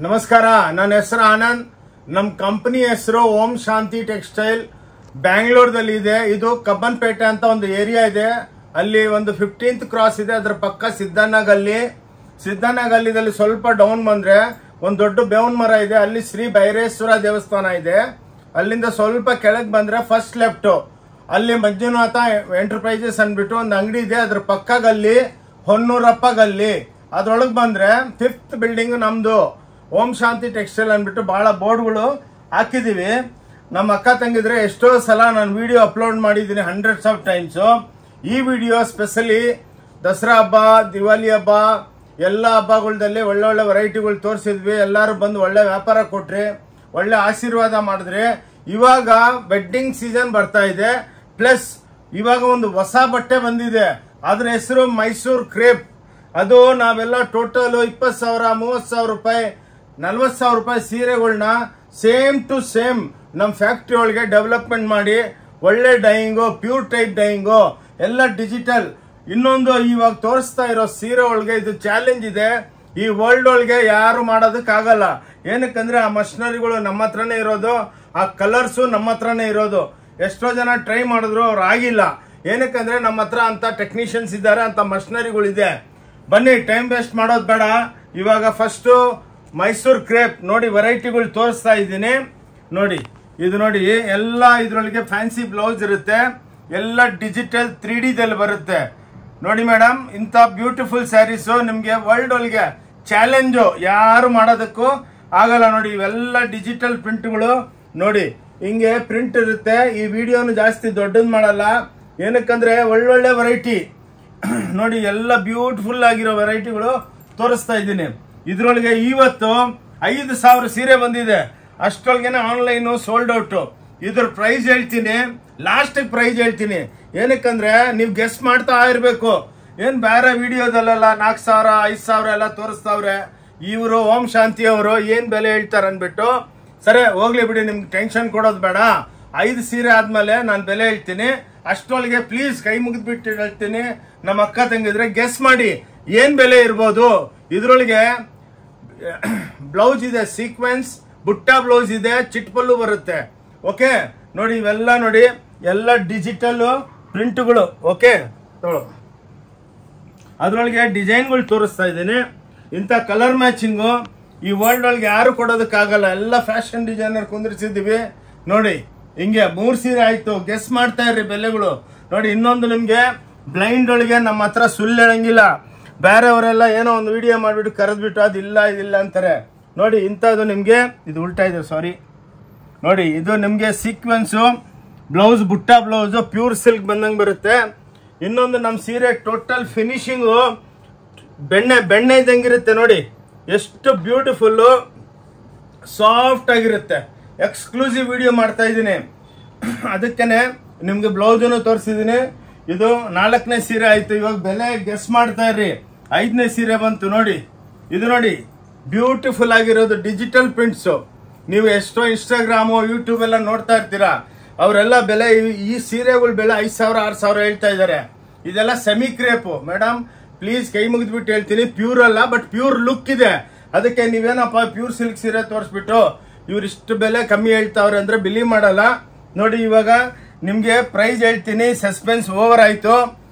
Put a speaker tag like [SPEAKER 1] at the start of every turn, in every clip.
[SPEAKER 1] ನಮಸ್ಕಾರ, ನನ್ನ ಹೆಸರು ಆನಂದ್. ನಮ್ಮ ಕಂಪನಿ ಹೆಸರು ಓಂ ಶಾಂತಿ ಟೆಕ್ಸ್ಟೈಲ್ ಬ್ಯಾಂಗ್ಳೂರ್ದಲ್ಲಿ ಇದೆ. ಇದು ಕಬ್ಬನ್ಪೇಟೆ ಅಂತ ಒಂದು ಏರಿಯಾ ಇದೆ. ಅಲ್ಲಿ ಒಂದು 15th ಕ್ರಾಸ್ ಇದೆ. ಅದರ ಪಕ್ಕ ಸಿದ್ದಣ್ಣ ಗಲ್ಲಿದಲ್ಲಿ ಸ್ವಲ್ಪ ಡೌನ್ ಬಂದ್ರೆ ಒಂದು ದೊಡ್ಡ ಬೇವಿನ ಮರ ಇದೆ. ಅಲ್ಲಿ ಶ್ರೀ ಭೈರೇಶ್ವರ ದೇವಸ್ಥಾನ ಇದೆ. ಅಲ್ಲಿಂದ ಸ್ವಲ್ಪ ಕೆಳಗೆ ಬಂದ್ರೆ ಫಸ್ಟ್ ಲೆಫ್ಟ್ ಅಲ್ಲಿ ಮಂಜುನಾಥ ಎಂಟರ್ಪ್ರೈಸಸ್ ಅಂದ್ಬಿಟ್ಟು ಒಂದು ಅಂಗಡಿ ಇದೆ. ಅದ್ರ ಪಕ್ಕ ಗಲ್ಲಿ ಹೊನ್ನೂರಪ್ಪ ಗಲ್ಲಿ. ಅದ್ರೊಳಗೆ ಬಂದ್ರೆ 5th ಬಿಲ್ಡಿಂಗ್ ನಮ್ದು ಓಂ ಶಾಂತಿ ಟೆಕ್ಸ್ಟೈಲ್ ಅಂದ್ಬಿಟ್ಟು ಬಹಳ ಬೋರ್ಡ್ಗಳು ಹಾಕಿದೀವಿ. ನಮ್ಮ ಅಕ್ಕ ತಂಗಿದ್ರೆ ಎಷ್ಟೋ ಸಲ ನಾನು ವಿಡಿಯೋ ಅಪ್ಲೋಡ್ ಮಾಡಿದ್ದೀನಿ, hundreds of times. ಈ ವಿಡಿಯೋ ಸ್ಪೆಷಲಿ ದಸರಾ ಹಬ್ಬ, ದಿವಾಲಿ ಹಬ್ಬ, ಎಲ್ಲ ಹಬ್ಬಗಳದಲ್ಲಿ ಒಳ್ಳೊಳ್ಳೆ ವೆರೈಟಿಗಳು ತೋರಿಸಿದ್ವಿ. ಎಲ್ಲರೂ ಬಂದು ಒಳ್ಳೆ ವ್ಯಾಪಾರ ಕೊಟ್ರಿ, ಒಳ್ಳೆ ಆಶೀರ್ವಾದ ಮಾಡಿದ್ರೆ. ಇವಾಗ ವೆಡ್ಡಿಂಗ್ ಸೀಸನ್ ಬರ್ತಾ ಇದೆ. ಪ್ಲಸ್ ಇವಾಗ ಒಂದು ಹೊಸ ಬಟ್ಟೆ ಬಂದಿದೆ. ಅದ್ರ ಹೆಸರು ಮೈಸೂರು ಕ್ರೇಪ್. ಅದು ನಾವೆಲ್ಲ ಟೋಟಲ್ 20,000, 30,000 ರೂಪಾಯಿ, 40,000 ರೂಪಾಯಿ ಸೀರೆಗಳನ್ನ ಸೇಮ್ ಟು ಸೇಮ್ ನಮ್ಮ ಫ್ಯಾಕ್ಟ್ರಿ ಒಳಗೆ ಡೆವಲಪ್ಮೆಂಟ್ ಮಾಡಿ ಒಳ್ಳೆ ಡೈಯಿಂಗು, ಪ್ಯೂರ್ ಟೈಪ್ ಡೈಯಿಂಗು, ಎಲ್ಲ ಡಿಜಿಟಲ್. ಇನ್ನೊಂದು ಇವಾಗ ತೋರಿಸ್ತಾ ಇರೋ ಸೀರೆ ಒಳಗೆ ಇದು ಚಾಲೆಂಜ್ ಇದೆ. ಈ ವರ್ಲ್ಡ್ ಒಳಗೆ ಯಾರು ಮಾಡೋದಕ್ಕಾಗಲ್ಲ. ಏನಕ್ಕಂದ್ರೆ ಆ ಮಷಿನರಿಗಳು ನಮ್ಮ ಹತ್ರನೇ ಇರೋದು, ಆ ಕಲರ್ಸು ನಮ್ಮ ಹತ್ರನೇ ಇರೋದು. ಎಷ್ಟೋ ಜನ ಟ್ರೈ ಮಾಡಿದ್ರು, ಅವ್ರು ಆಗಿಲ್ಲ. ಏನಕ್ಕಂದ್ರೆ ನಮ್ಮ ಹತ್ರ ಅಂತ ಟೆಕ್ನಿಷಿಯನ್ಸ್ ಇದ್ದಾರೆ, ಅಂತ ಮಷಿನರಿಗಳಿದೆ. ಬನ್ನಿ, ಟೈಮ್ ವೇಸ್ಟ್ ಮಾಡೋದು ಬೇಡ. ಇವಾಗ ಫಸ್ಟು ಮೈಸೂರು ಕ್ರೇಪ್ ನೋಡಿ ವೆರೈಟಿಗಳು ತೋರಿಸ್ತಾ ಇದ್ದೀನಿ. ನೋಡಿ ಇದು ನೋಡಿ, ಎಲ್ಲ ಇದ್ರೊಳಗೆ ಫ್ಯಾನ್ಸಿ ಬ್ಲೌಸ್ ಇರುತ್ತೆ. ಎಲ್ಲ ಡಿಜಿಟಲ್ 3D ದಲ್ಲಿ ಬರುತ್ತೆ. ನೋಡಿ ಮೇಡಮ್, ಇಂಥ ಬ್ಯೂಟಿಫುಲ್ ಸ್ಯಾರೀಸು ನಿಮಗೆ ವರ್ಲ್ಡ್ ಒಳಗೆ ಚಾಲೆಂಜು, ಯಾರು ಮಾಡೋದಕ್ಕೂ ಆಗಲ್ಲ. ನೋಡಿ ಇವೆಲ್ಲ ಡಿಜಿಟಲ್ ಪ್ರಿಂಟ್ಗಳು. ನೋಡಿ ಹಿಂಗೆ ಪ್ರಿಂಟ್ ಇರುತ್ತೆ. ಈ ವಿಡಿಯೋನು ಜಾಸ್ತಿ ದೊಡ್ಡದು ಮಾಡಲ್ಲ, ಏನಕ್ಕಂದ್ರೆ ಒಳ್ಳೊಳ್ಳೆ ವೆರೈಟಿ ನೋಡಿ, ಎಲ್ಲ ಬ್ಯೂಟಿಫುಲ್ ಆಗಿರೋ ವೆರೈಟಿಗಳು ತೋರಿಸ್ತಾ ಇದ್ದೀನಿ. ಇದ್ರೊಳಗೆ ಇವತ್ತು 5,000 ಸೀರೆ ಬಂದಿದೆ. ಅಷ್ಟೊಳಗೆನೆ ಆನ್ಲೈನ್ ಸೋಲ್ಡ್ ಔಟ್. ಇದ್ರ ಪ್ರೈಸ್ ಹೇಳ್ತೀನಿ, ಲಾಸ್ಟ್ ಪ್ರೈಸ್ ಹೇಳ್ತೀನಿ. ಏನಕ್ಕಂದ್ರೆ ನೀವು ಗೆಸ್ ಮಾಡ್ತಾ ಇರ್ಬೇಕು. ಏನ್ ಬೇರೆ ವಿಡಿಯೋದಲ್ಲೆಲ್ಲ 4,000, 5,000 ಎಲ್ಲ ತೋರಿಸ್ತಾವ್ರೆ. ಇವರು ಓಂ ಶಾಂತಿ ಅವರು ಏನ್ ಬೆಲೆ ಹೇಳ್ತಾರೆ ಅನ್ಬಿಟ್ಟು. ಸರಿ ಹೋಗ್ಲಿ ಬಿಡಿ, ನಿಮ್ಗೆ ಟೆನ್ಷನ್ ಕೊಡೋದು ಬೇಡ. 5 ಸೀರೆ ಆದ್ಮೇಲೆ ನಾನು ಬೆಲೆ ಹೇಳ್ತೀನಿ. ಅಷ್ಟೊಳಗೆ ಪ್ಲೀಸ್ ಕೈ ಮುಗಿದ್ಬಿಟ್ಟು ಹೇಳ್ತೀನಿ, ನಮ್ಮ ಅಕ್ಕ ತಂಗಿದ್ರೆ ಗೆಸ್ ಮಾಡಿ ಏನ್ ಬೆಲೆ ಇರ್ಬೋದು. ಇದ್ರೊಳಗೆ ಬ್ಲೌಸ್ ಇದೆ, ಸೀಕ್ವೆನ್ಸ್ ಬುಟ್ಟ ಬ್ಲೌಸ್ ಇದೆ, ಚಿಟ್ಪಲ್ಲು ಬರುತ್ತೆ. ಓಕೆ ನೋಡಿ, ಇವೆಲ್ಲ ನೋಡಿ, ಎಲ್ಲ ಡಿಜಿಟಲ್ ಪ್ರಿಂಟ್ಗಳು. ಓಕೆ, ಅದ್ರೊಳಗೆ ಡಿಸೈನ್ಗಳು ತೋರಿಸ್ತಾ ಇದ್ದೀನಿ. ಇಂಥ ಕಲರ್ ಮ್ಯಾಚಿಂಗು ಈ ವರ್ಲ್ಡ್ ಒಳಗೆ ಯಾರು ಕೊಡೋದಕ್ಕಾಗಲ್ಲ. ಎಲ್ಲ ಫ್ಯಾಷನ್ ಡಿಸೈನರ್ ಕುಂದಿರಿಸಿದ್ದೀವಿ. ನೋಡಿ ಹಿಂಗೆ 3 ಸೀರೆ ಆಯ್ತು. ಗೆಸ್ ಮಾಡ್ತಾ ಇರ್ರಿ ಬೆಲೆಗಳು. ನೋಡಿ ಇನ್ನೊಂದು, ನಿಮ್ಗೆ ಬ್ಲೈಂಡ್ ಒಳಗೆ ನಮ್ಮ ಹತ್ರ ಸುಳ್ಳು ಹೇಳಂಗಿಲ್ಲ. ಬೇರೆಯವರೆಲ್ಲ ಏನೋ ಒಂದು ವಿಡಿಯೋ ಮಾಡಿಬಿಟ್ಟು ಕರೆದ್ಬಿಟ್ಟು ಅದಿಲ್ಲ ಇದಿಲ್ಲ ಅಂತಾರೆ. ನೋಡಿ ಇಂಥದ್ದು ನಿಮಗೆ, ಇದು ಉಲ್ಟಾ ಇದೆ, ಸಾರಿ. ನೋಡಿ ಇದು ನಿಮಗೆ ಸೀಕ್ವೆನ್ಸು ಬ್ಲೌಸ್, ಬುಟ್ಟ ಬ್ಲೌಸು, ಪ್ಯೂರ್ ಸಿಲ್ಕ್ ಬಂದಂಗೆ ಬರುತ್ತೆ. ಇನ್ನೊಂದು ನಮ್ಮ ಸೀರೆ ಟೋಟಲ್ ಫಿನಿಶಿಂಗು ಬೆಣ್ಣೆ ಇದ್ದಂಗಿರುತ್ತೆ. ನೋಡಿ ಎಷ್ಟು ಬ್ಯೂಟಿಫುಲ್ಲು, ಸಾಫ್ಟ್ ಆಗಿರುತ್ತೆ. ಎಕ್ಸ್ಕ್ಲೂಸಿವ್ ವಿಡಿಯೋ ಮಾಡ್ತಾ ಇದ್ದೀನಿ, ಅದಕ್ಕೇನೆ ನಿಮ್ಗೆ ಬ್ಲೌಸನ್ನು ತೋರಿಸಿದ್ದೀನಿ. ಇದು 4ನೇ ಸೀರೆ ಆಯ್ತು. ಇವಾಗ ಬೆಲೆ ಗೆಸ್ ಮಾಡ್ತಾ ಇರ್ರಿ. 5ನೇ ಸೀರೆ ಬಂತು. ನೋಡಿ ಇದು ನೋಡಿ, ಬ್ಯೂಟಿಫುಲ್ ಆಗಿರೋದು ಡಿಜಿಟಲ್ ಪ್ರಿಂಟ್ಸು. ನೀವು ಎಷ್ಟೋ ಇನ್ಸ್ಟಾಗ್ರಾಮು, ಯೂಟ್ಯೂಬ್ ಎಲ್ಲ ನೋಡ್ತಾ ಇರ್ತೀರಾ. ಅವರೆಲ್ಲ ಬೆಲೆ, ಈ ಸೀರೆಗಳ ಬೆಲೆ 5,000, 6,000 ಹೇಳ್ತಾ ಇದ್ದಾರೆ. ಇದೆಲ್ಲ ಸೆಮಿ ಕ್ರೇಪು. ಮೇಡಮ್ ಪ್ಲೀಸ್ ಕೈ ಮುಗಿದ್ಬಿಟ್ಟು ಹೇಳ್ತೀನಿ, ಪ್ಯೂರ್ ಅಲ್ಲ, ಬಟ್ ಪ್ಯೂರ್ ಲುಕ್ ಇದೆ. ಅದಕ್ಕೆ ನೀವೇನಪ್ಪ ಪ್ಯೂರ್ ಸಿಲ್ಕ್ ಸೀರೆ ತೋರಿಸ್ಬಿಟ್ಟು ಇವ್ರು ಇಷ್ಟು ಬೆಲೆ ಕಮ್ಮಿ ಹೇಳ್ತಾವ್ರೆ ಅಂದ್ರೆ ಬಿಲೀವ್ ಮಾಡಲ್ಲ. ನೋಡಿ ಇವಾಗ ನಿಮ್ಗೆ ಪ್ರೈಸ್ ಹೇಳ್ತೀನಿ, ಸಸ್ಪೆನ್ಸ್ ಓವರ್ ಆಯ್ತು.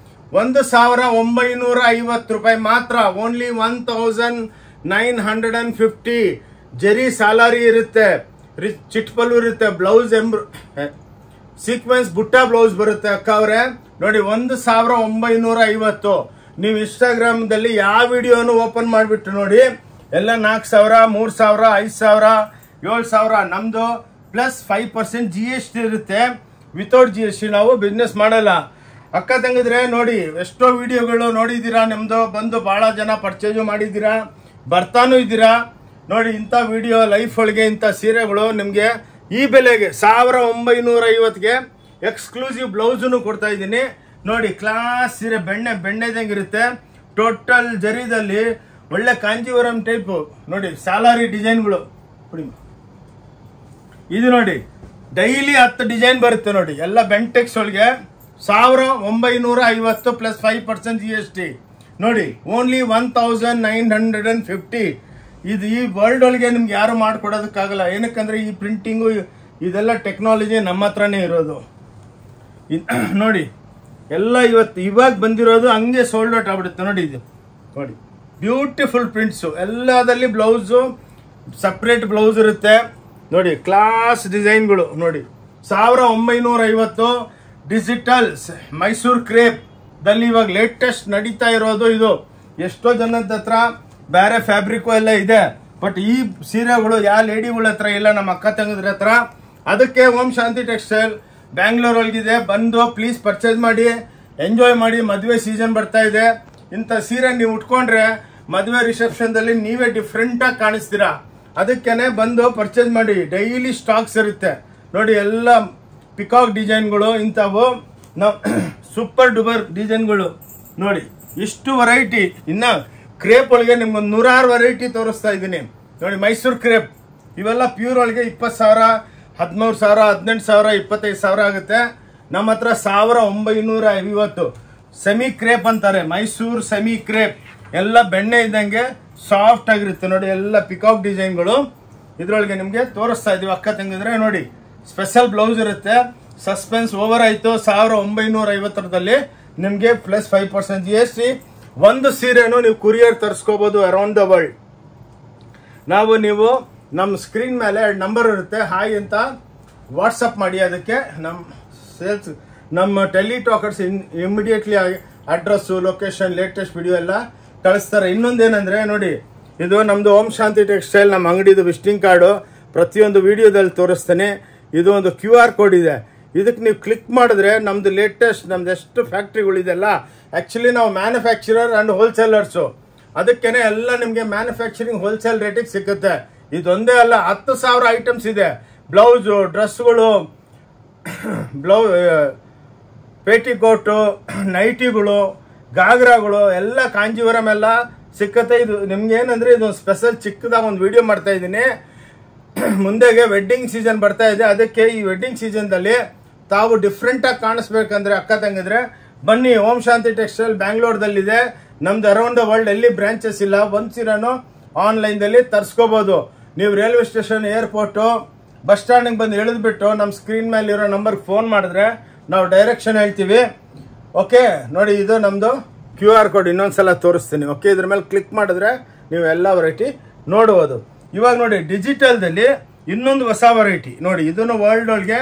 [SPEAKER 1] 1,950 ರೂಪಾಯಿ ಮಾತ್ರ. ಓನ್ಲಿ 1,950. ಜರಿ ಸಾಲಾರಿ ಇರುತ್ತೆ, ಚಿಟ್ಪಲ್ಲು ಇರುತ್ತೆ, ಬ್ಲೌಸ್ ಸೀಕ್ವೆನ್ಸ್ ಬುಟ್ಟ ಬ್ಲೌಸ್ ಬರುತ್ತೆ. ಅಕ್ಕ ಅವ್ರೆ ನೋಡಿ, 1,950. ನೀವು ಇನ್ಸ್ಟಾಗ್ರಾಮ್ದಲ್ಲಿ ಯಾವ ವಿಡಿಯೋನು ಓಪನ್ ಮಾಡಿಬಿಟ್ಟು ನೋಡಿ, ಎಲ್ಲ 4,000, 3,000, 5,000, 7,000. ನಮ್ದು ಪ್ಲಸ್ 5% GST ಇರುತ್ತೆ. ವಿತೌಟ್ GST ನಾವು ಬಿಸ್ನೆಸ್ ಮಾಡಲ್ಲ. ಅಕ್ಕ ತಂಗಿದ್ರೆ ನೋಡಿ, ಎಷ್ಟೋ ವಿಡಿಯೋಗಳು ನೋಡಿದ್ದೀರಾ, ನಿಮ್ದು ಬಂದು ಬಹಳ ಜನ ಪರ್ಚೇಸು ಮಾಡಿದ್ದೀರಾ, ಬರ್ತಾನೂ ಇದ್ದೀರಾ. ನೋಡಿ ಇಂಥ ವಿಡಿಯೋ ಲೈಫ್ ಒಳಗೆ ಇಂಥ ಸೀರೆಗಳು ನಿಮಗೆ ಈ ಬೆಲೆಗೆ 1,950ಗೆ ಎಕ್ಸ್ಕ್ಲೂಸಿವ್ ಬ್ಲೌಸನ್ನು ಕೊಡ್ತಾ ಇದ್ದೀನಿ. ನೋಡಿ ಕ್ಲಾಸ್ ಸೀರೆ, ಬೆಣ್ಣೆದಂಗಿರುತ್ತೆ. ಟೋಟಲ್ ಜರಿದಲ್ಲಿ ಒಳ್ಳೆ ಕಾಂಜೀವರಂ ಟೈಪು. ನೋಡಿ ಸಾಲಾರಿ ಡಿಸೈನ್ಗಳು. ಇದು ನೋಡಿ ಡೈಲಿ 10 ಡಿಸೈನ್ ಬರುತ್ತೆ. ನೋಡಿ ಎಲ್ಲ ಬೆಂಟೆಕ್ಸ್ ಒಳಗೆ 1,950 ಪ್ಲಸ್ 5% GST. ನೋಡಿ ಓನ್ಲಿ 1,950. ಇದು ಈ ವರ್ಲ್ಡ್ ಒಳಗೆ ನಿಮ್ಗೆ ಯಾರು ಮಾಡ್ಕೊಡೋದಕ್ಕಾಗಲ್ಲ. ಏನಕ್ಕಂದ್ರೆ ಈ ಪ್ರಿಂಟಿಂಗು ಇದೆಲ್ಲ ಟೆಕ್ನಾಲಜಿ ನಮ್ಮ ಹತ್ರನೇ ಇರೋದು. ನೋಡಿ ಎಲ್ಲ ಇವಾಗ ಬಂದಿರೋದು ಹಂಗೆ ಸೋಲ್ಡ್ ಔಟ್ ಆಗ್ಬಿಡುತ್ತೆ. ನೋಡಿ ಇದು ನೋಡಿ ಬ್ಯೂಟಿಫುಲ್ ಪ್ರಿಂಟ್ಸು, ಎಲ್ಲದಲ್ಲಿ ಬ್ಲೌಸು ಸಪ್ರೇಟ್ ಬ್ಲೌಸ್ ಇರುತ್ತೆ. ನೋಡಿ ಕ್ಲಾಸ್ ಡಿಸೈನ್ಗಳು ನೋಡಿ 1950 ಡಿಜಿಟಲ್ ಮೈಸೂರು ಕ್ರೇಪ್ ದಲ್ಲಿ ಇವಾಗ ಲೇಟೆಸ್ಟ್ ನಡೀತಾ ಇರೋದು ಇದು. ಎಷ್ಟೋ ಜನದ ಹತ್ರ ಬೇರೆ ಫ್ಯಾಬ್ರಿಕ್ ಎಲ್ಲ ಇದೆ, ಬಟ್ ಈ ಸೀರೆಗಳು ಯಾವ ಲೇಡಿಗಳ ಹತ್ರ ಇಲ್ಲ, ನಮ್ಮ ಅಕ್ಕ ತಂಗದ್ರ ಹತ್ರ. ಅದಕ್ಕೆ ಓಂ ಶಾಂತಿ ಟೆಕ್ಸ್ಟೈಲ್ ಬ್ಯಾಂಗ್ಳೂರ್ ಒಳಗಿದೆ, ಬಂದು ಪ್ಲೀಸ್ ಪರ್ಚೇಸ್ ಮಾಡಿ, ಎಂಜಾಯ್ ಮಾಡಿ. ಮದುವೆ ಸೀಸನ್ ಬರ್ತಾ ಇದೆ, ಇಂಥ ಸೀರೆ ನೀವು ಉಟ್ಕೊಂಡ್ರೆ ಮದುವೆ ರಿಸೆಪ್ಷನ್ದಲ್ಲಿ ನೀವೇ ಡಿಫ್ರೆಂಟ್ ಆಗಿ ಕಾಣಿಸ್ತೀರಾ. ಅದಕ್ಕೇನೆ ಬಂದು ಪರ್ಚೇಸ್ ಮಾಡಿ. ಡೈಲಿ ಸ್ಟಾಕ್ಸ್ ಇರುತ್ತೆ ನೋಡಿ, ಎಲ್ಲ ಪಿಕಾಕ್ ಡಿಸೈನ್ಗಳು ಇಂಥವು ಸೂಪರ್ ಡೂಪರ್ ಡಿಸೈನ್ಗಳು ನೋಡಿ. ಇಷ್ಟು ವೆರೈಟಿ. ಇನ್ನ ಕ್ರೇಪ್ ಒಳಗೆ ನಿಮ್ಗೊಂದು 106 ವೆರೈಟಿ ತೋರಿಸ್ತಾ ಇದ್ದೀನಿ ನೋಡಿ. ಮೈಸೂರು ಕ್ರೇಪ್ ಇವೆಲ್ಲ ಪ್ಯೂರ್ ಒಳಗೆ 20,000, 13,000, 18,000, 25,000 ಆಗುತ್ತೆ. ನಮ್ಮ ಹತ್ರ 1950 ಸೆಮಿ ಕ್ರೇಪ್ ಅಂತಾರೆ, ಮೈಸೂರು ಸೆಮಿ ಕ್ರೇಪ್. ಎಲ್ಲ ಬೆಣ್ಣೆ ಇದ್ದಂಗೆ ಸಾಫ್ಟ್ ಆಗಿರುತ್ತೆ ನೋಡಿ. ಎಲ್ಲ ಪಿಕಾಕ್ ಡಿಸೈನ್ಗಳು ಇದ್ರೊಳಗೆ ನಿಮ್ಗೆ ತೋರಿಸ್ತಾ ಇದೀವಿ. ಅಕ್ಕ ತಂಗಿದ್ರೆ ನೋಡಿ, ಸ್ಪೆಷಲ್ ಬ್ಲೌಸ್ ಇರುತ್ತೆ. ಸಸ್ಪೆನ್ಸ್ ಓವರ್ ಆಯ್ತು. 1950 ನಿಮ್ಗೆ ಪ್ಲಸ್ 5% GST. ಒಂದು ಸೀರೆನು ನೀವು ಕುರಿಯರ್ ತರಿಸ್ಕೋಬಹುದು ಅರೌಂಡ್ ದ ವರ್ಲ್ಡ್. ನೀವು ನಮ್ಮ ಸ್ಕ್ರೀನ್ ಮೇಲೆ ನಂಬರ್ ಇರುತ್ತೆ, ಹಾಯ್ ಅಂತ ವಾಟ್ಸಪ್ ಮಾಡಿ. ಅದಕ್ಕೆ ನಮ್ಮ ಟೆಲಿಟಾಕರ್ಸ್ immediately address, location, latest video ಎಲ್ಲ ಕಳಿಸ್ತಾರೆ. ಇನ್ನೊಂದೇನಂದ್ರೆ ನೋಡಿ, ಇದು ನಮ್ದು ಓಂ ಶಾಂತಿ ಟೆಕ್ಸ್ಟೈಲ್ ನಮ್ಮ ಅಂಗಡಿದು ವಿಸಿಟಿಂಗ್ ಕಾರ್ಡು. ಪ್ರತಿಯೊಂದು ವಿಡಿಯೋದಲ್ಲಿ ತೋರಿಸ್ತಾನೆ. ಇದು ಒಂದು QR ಕೋಡ್ ಇದೆ. ಇದಕ್ಕೆ ನೀವು ಕ್ಲಿಕ್ ಮಾಡಿದ್ರೆ ನಮ್ದು ಲೇಟೆಸ್ಟ್, ನಮ್ದು ಎಷ್ಟು ಫ್ಯಾಕ್ಟ್ರಿಗಳಿದೆಲ್ಲ, ಆಕ್ಚುಲಿ ನಾವು ಮ್ಯಾನುಫ್ಯಾಕ್ಚರರ್ ಅಂಡ್ ಹೋಲ್ಸೇಲರ್ಸು. ಅದಕ್ಕೇನೆ ಎಲ್ಲ ನಿಮಗೆ ಮ್ಯಾನುಫ್ಯಾಕ್ಚರಿಂಗ್ ಹೋಲ್ಸೇಲ್ ರೇಟಿಗೆ ಸಿಗುತ್ತೆ. ಇದೊಂದೇ ಅಲ್ಲ, 10,000 ಐಟಮ್ಸ್ ಇದೆ. ಬ್ಲೌಸು, ಡ್ರೆಸ್ಗಳು, ಪೇಟಿಕೋಟು, ನೈಟಿಗಳು, ಗಾಗ್ರಾಗಳು ಎಲ್ಲ ಕಾಂಜೀವರಂ ಎಲ್ಲ ಸಿಕ್ಕತ್ತೆ. ಇದು ನಿಮ್ಗೆ ಏನಂದ್ರೆ ಇದು ಸ್ಪೆಷಲ್ ಚಿಕ್ಕದಾಗ ಒಂದು ವಿಡಿಯೋ ಮಾಡ್ತಾ ಇದ್ದೀನಿ. ಮುಂದೆಗೆ ವೆಡ್ಡಿಂಗ್ ಸೀಸನ್ ಬರ್ತಾ ಇದೆ, ಅದಕ್ಕೆ ಈ ವೆಡ್ಡಿಂಗ್ ಸೀಸನ್ದಲ್ಲಿ ತಾವು ಡಿಫ್ರೆಂಟ್ ಆಗಿ ಕಾಣಿಸ್ಬೇಕಂದ್ರೆ ಅಕ್ಕ ತಂಗಿದ್ರೆ ಬನ್ನಿ. ಓಂ ಶಾಂತಿ ಟೆಕ್ಸ್ಟೈಲ್ ಬ್ಯಾಂಗ್ಳೂರ್ದಲ್ಲಿದೆ. ನಮ್ದು ಅರೌಂಡ್ ದ ವರ್ಲ್ಡ್ ಎಲ್ಲಿ ಬ್ರಾಂಚಸ್ ಇಲ್ಲ. ಒಂದು ಸೀರೆನು ಆನ್ಲೈನ್ದಲ್ಲಿ ತರಿಸ್ಕೋಬಹುದು. ನೀವು ರೈಲ್ವೆ ಸ್ಟೇಷನ್, ಏರ್ಪೋರ್ಟು, ಬಸ್ ಸ್ಟ್ಯಾಂಡಿಗೆ ಬಂದು ಇಳಿದ್ಬಿಟ್ಟು ನಮ್ಮ ಸ್ಕ್ರೀನ್ ಮೇಲೆ ಇರೋ ನಂಬರ್ಗೆ ಫೋನ್ ಮಾಡಿದ್ರೆ ನಾವು ಡೈರೆಕ್ಷನ್ ಹೇಳ್ತೀವಿ. ಓಕೆ ನೋಡಿ, ಇದು ನಮ್ದು QR ಕೋಡ್ ಇನ್ನೊಂದ್ಸಲ ತೋರಿಸ್ತೀನಿ. ಓಕೆ, ಇದ್ರ ಮೇಲೆ ಕ್ಲಿಕ್ ಮಾಡಿದ್ರೆ ನೀವು ಎಲ್ಲ ವೆರೈಟಿ ನೋಡಬಹುದು. ಇವಾಗ ನೋಡಿ, ಡಿಜಿಟಲ್ದಲ್ಲಿ ಇನ್ನೊಂದು ಹೊಸ ವೆರೈಟಿ ನೋಡಿ. ಇದನ್ನು ವರ್ಲ್ಡ್ ಒಳಗೆ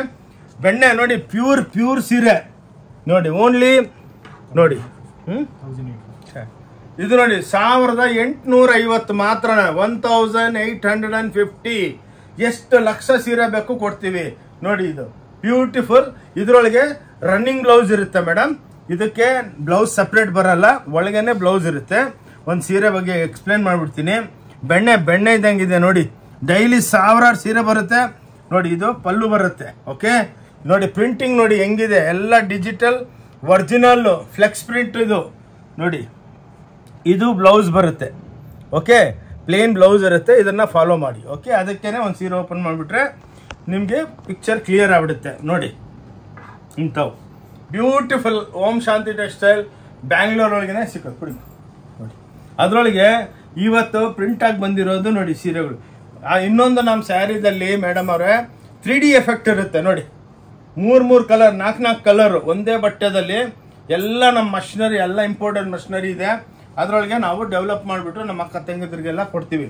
[SPEAKER 1] ಬೆಣ್ಣೆ ನೋಡಿ, ಪ್ಯೂರ್ ಸೀರೆ ನೋಡಿ. ಓನ್ಲಿ ನೋಡಿ, ಇದು ನೋಡಿ 1850 ಮಾತ್ರ, 1850. ಎಷ್ಟು ಲಕ್ಷ ಸೀರೆ ಬೇಕು ಕೊಡ್ತೀವಿ ನೋಡಿ. ಇದು ಬ್ಯೂಟಿಫುಲ್. ಇದ್ರೊಳಗೆ ರನ್ನಿಂಗ್ ಬ್ಲೌಸ್ ಇರುತ್ತೆ ಮೇಡಮ್. ಇದಕ್ಕೆ ಬ್ಲೌಸ್ ಸಪ್ರೇಟ್ ಬರಲ್ಲ, ಒಳಗೇನೆ ಬ್ಲೌಸ್ ಇರುತ್ತೆ. ಒಂದು ಸೀರೆ ಬಗ್ಗೆ ಎಕ್ಸ್ಪ್ಲೇನ್ ಮಾಡ್ಬಿಡ್ತೀನಿ. ಬೆಣ್ಣೆ ಇದ್ದಂಗಿದೆ ನೋಡಿ. ಡೈಲಿ 1000 ಸೀರೆ ಬರುತ್ತೆ ನೋಡಿ. ಇದು ಪಲ್ಲು ಬರುತ್ತೆ. ಓಕೆ ನೋಡಿ, ಪ್ರಿಂಟಿಂಗ್ ನೋಡಿ ಹೆಂಗಿದೆ. ಎಲ್ಲ ಡಿಜಿಟಲ್ ಒರಿಜಿನಲ್ ಫ್ಲೆಕ್ಸ್ ಪ್ರಿಂಟ್ ಇದು ನೋಡಿ. ಇದು ಬ್ಲೌಸ್ ಬರುತ್ತೆ. ಓಕೆ, ಪ್ಲೇನ್ ಬ್ಲೌಸ್ ಇರುತ್ತೆ. ಇದನ್ನ ಫಾಲೋ ಮಾಡಿ. ಓಕೆ, ಅದಕ್ಕೇನೆ ಒಂದು ಸೀರೆ ಓಪನ್ ಮಾಡಿಬಿಟ್ರೆ ನಿಮಗೆ ಪಿಕ್ಚರ್ ಕ್ಲಿಯರ್ ಆಗ್ಬಿಡುತ್ತೆ ನೋಡಿ. ಇಂಥವು ಬ್ಯೂಟಿಫುಲ್ ಓಂ ಶಾಂತಿ ಟೆಕ್ಸ್ಟೈಲ್ ಬ್ಯಾಂಗ್ಳೂರ್ ಒಳಗೇನೆ ಸಿಕ್ಕದು ಕುಡಿ ನೋಡಿ. ಅದರೊಳಗೆ ಇವತ್ತು ಪ್ರಿಂಟ್ ಆಗಿ ಬಂದಿರೋದು ನೋಡಿ ಸೀರೆಗಳು. ಇನ್ನೊಂದು ನಮ್ಮ ಸ್ಯಾರಿದಲ್ಲಿ ಮೇಡಮ್ ಅವರೇ 3D ಎಫೆಕ್ಟ್ ಇರುತ್ತೆ ನೋಡಿ. 3 ಕಲರ್, 4 ಕಲರ್ ಒಂದೇ ಬಟ್ಟೆದಲ್ಲಿ. ಎಲ್ಲ ನಮ್ಮ ಮಷಿನರಿ, ಎಲ್ಲ ಇಂಪೋರ್ಟೆಡ್ ಮಷಿನರಿ ಇದೆ. ಅದರೊಳಗೆ ನಾವು ಡೆವಲಪ್ ಮಾಡಿಬಿಟ್ಟು ನಮ್ಮ ಅಕ್ಕ ತಂಗಿದ್ರಿಗೆಲ್ಲ ಕೊಡ್ತೀವಿ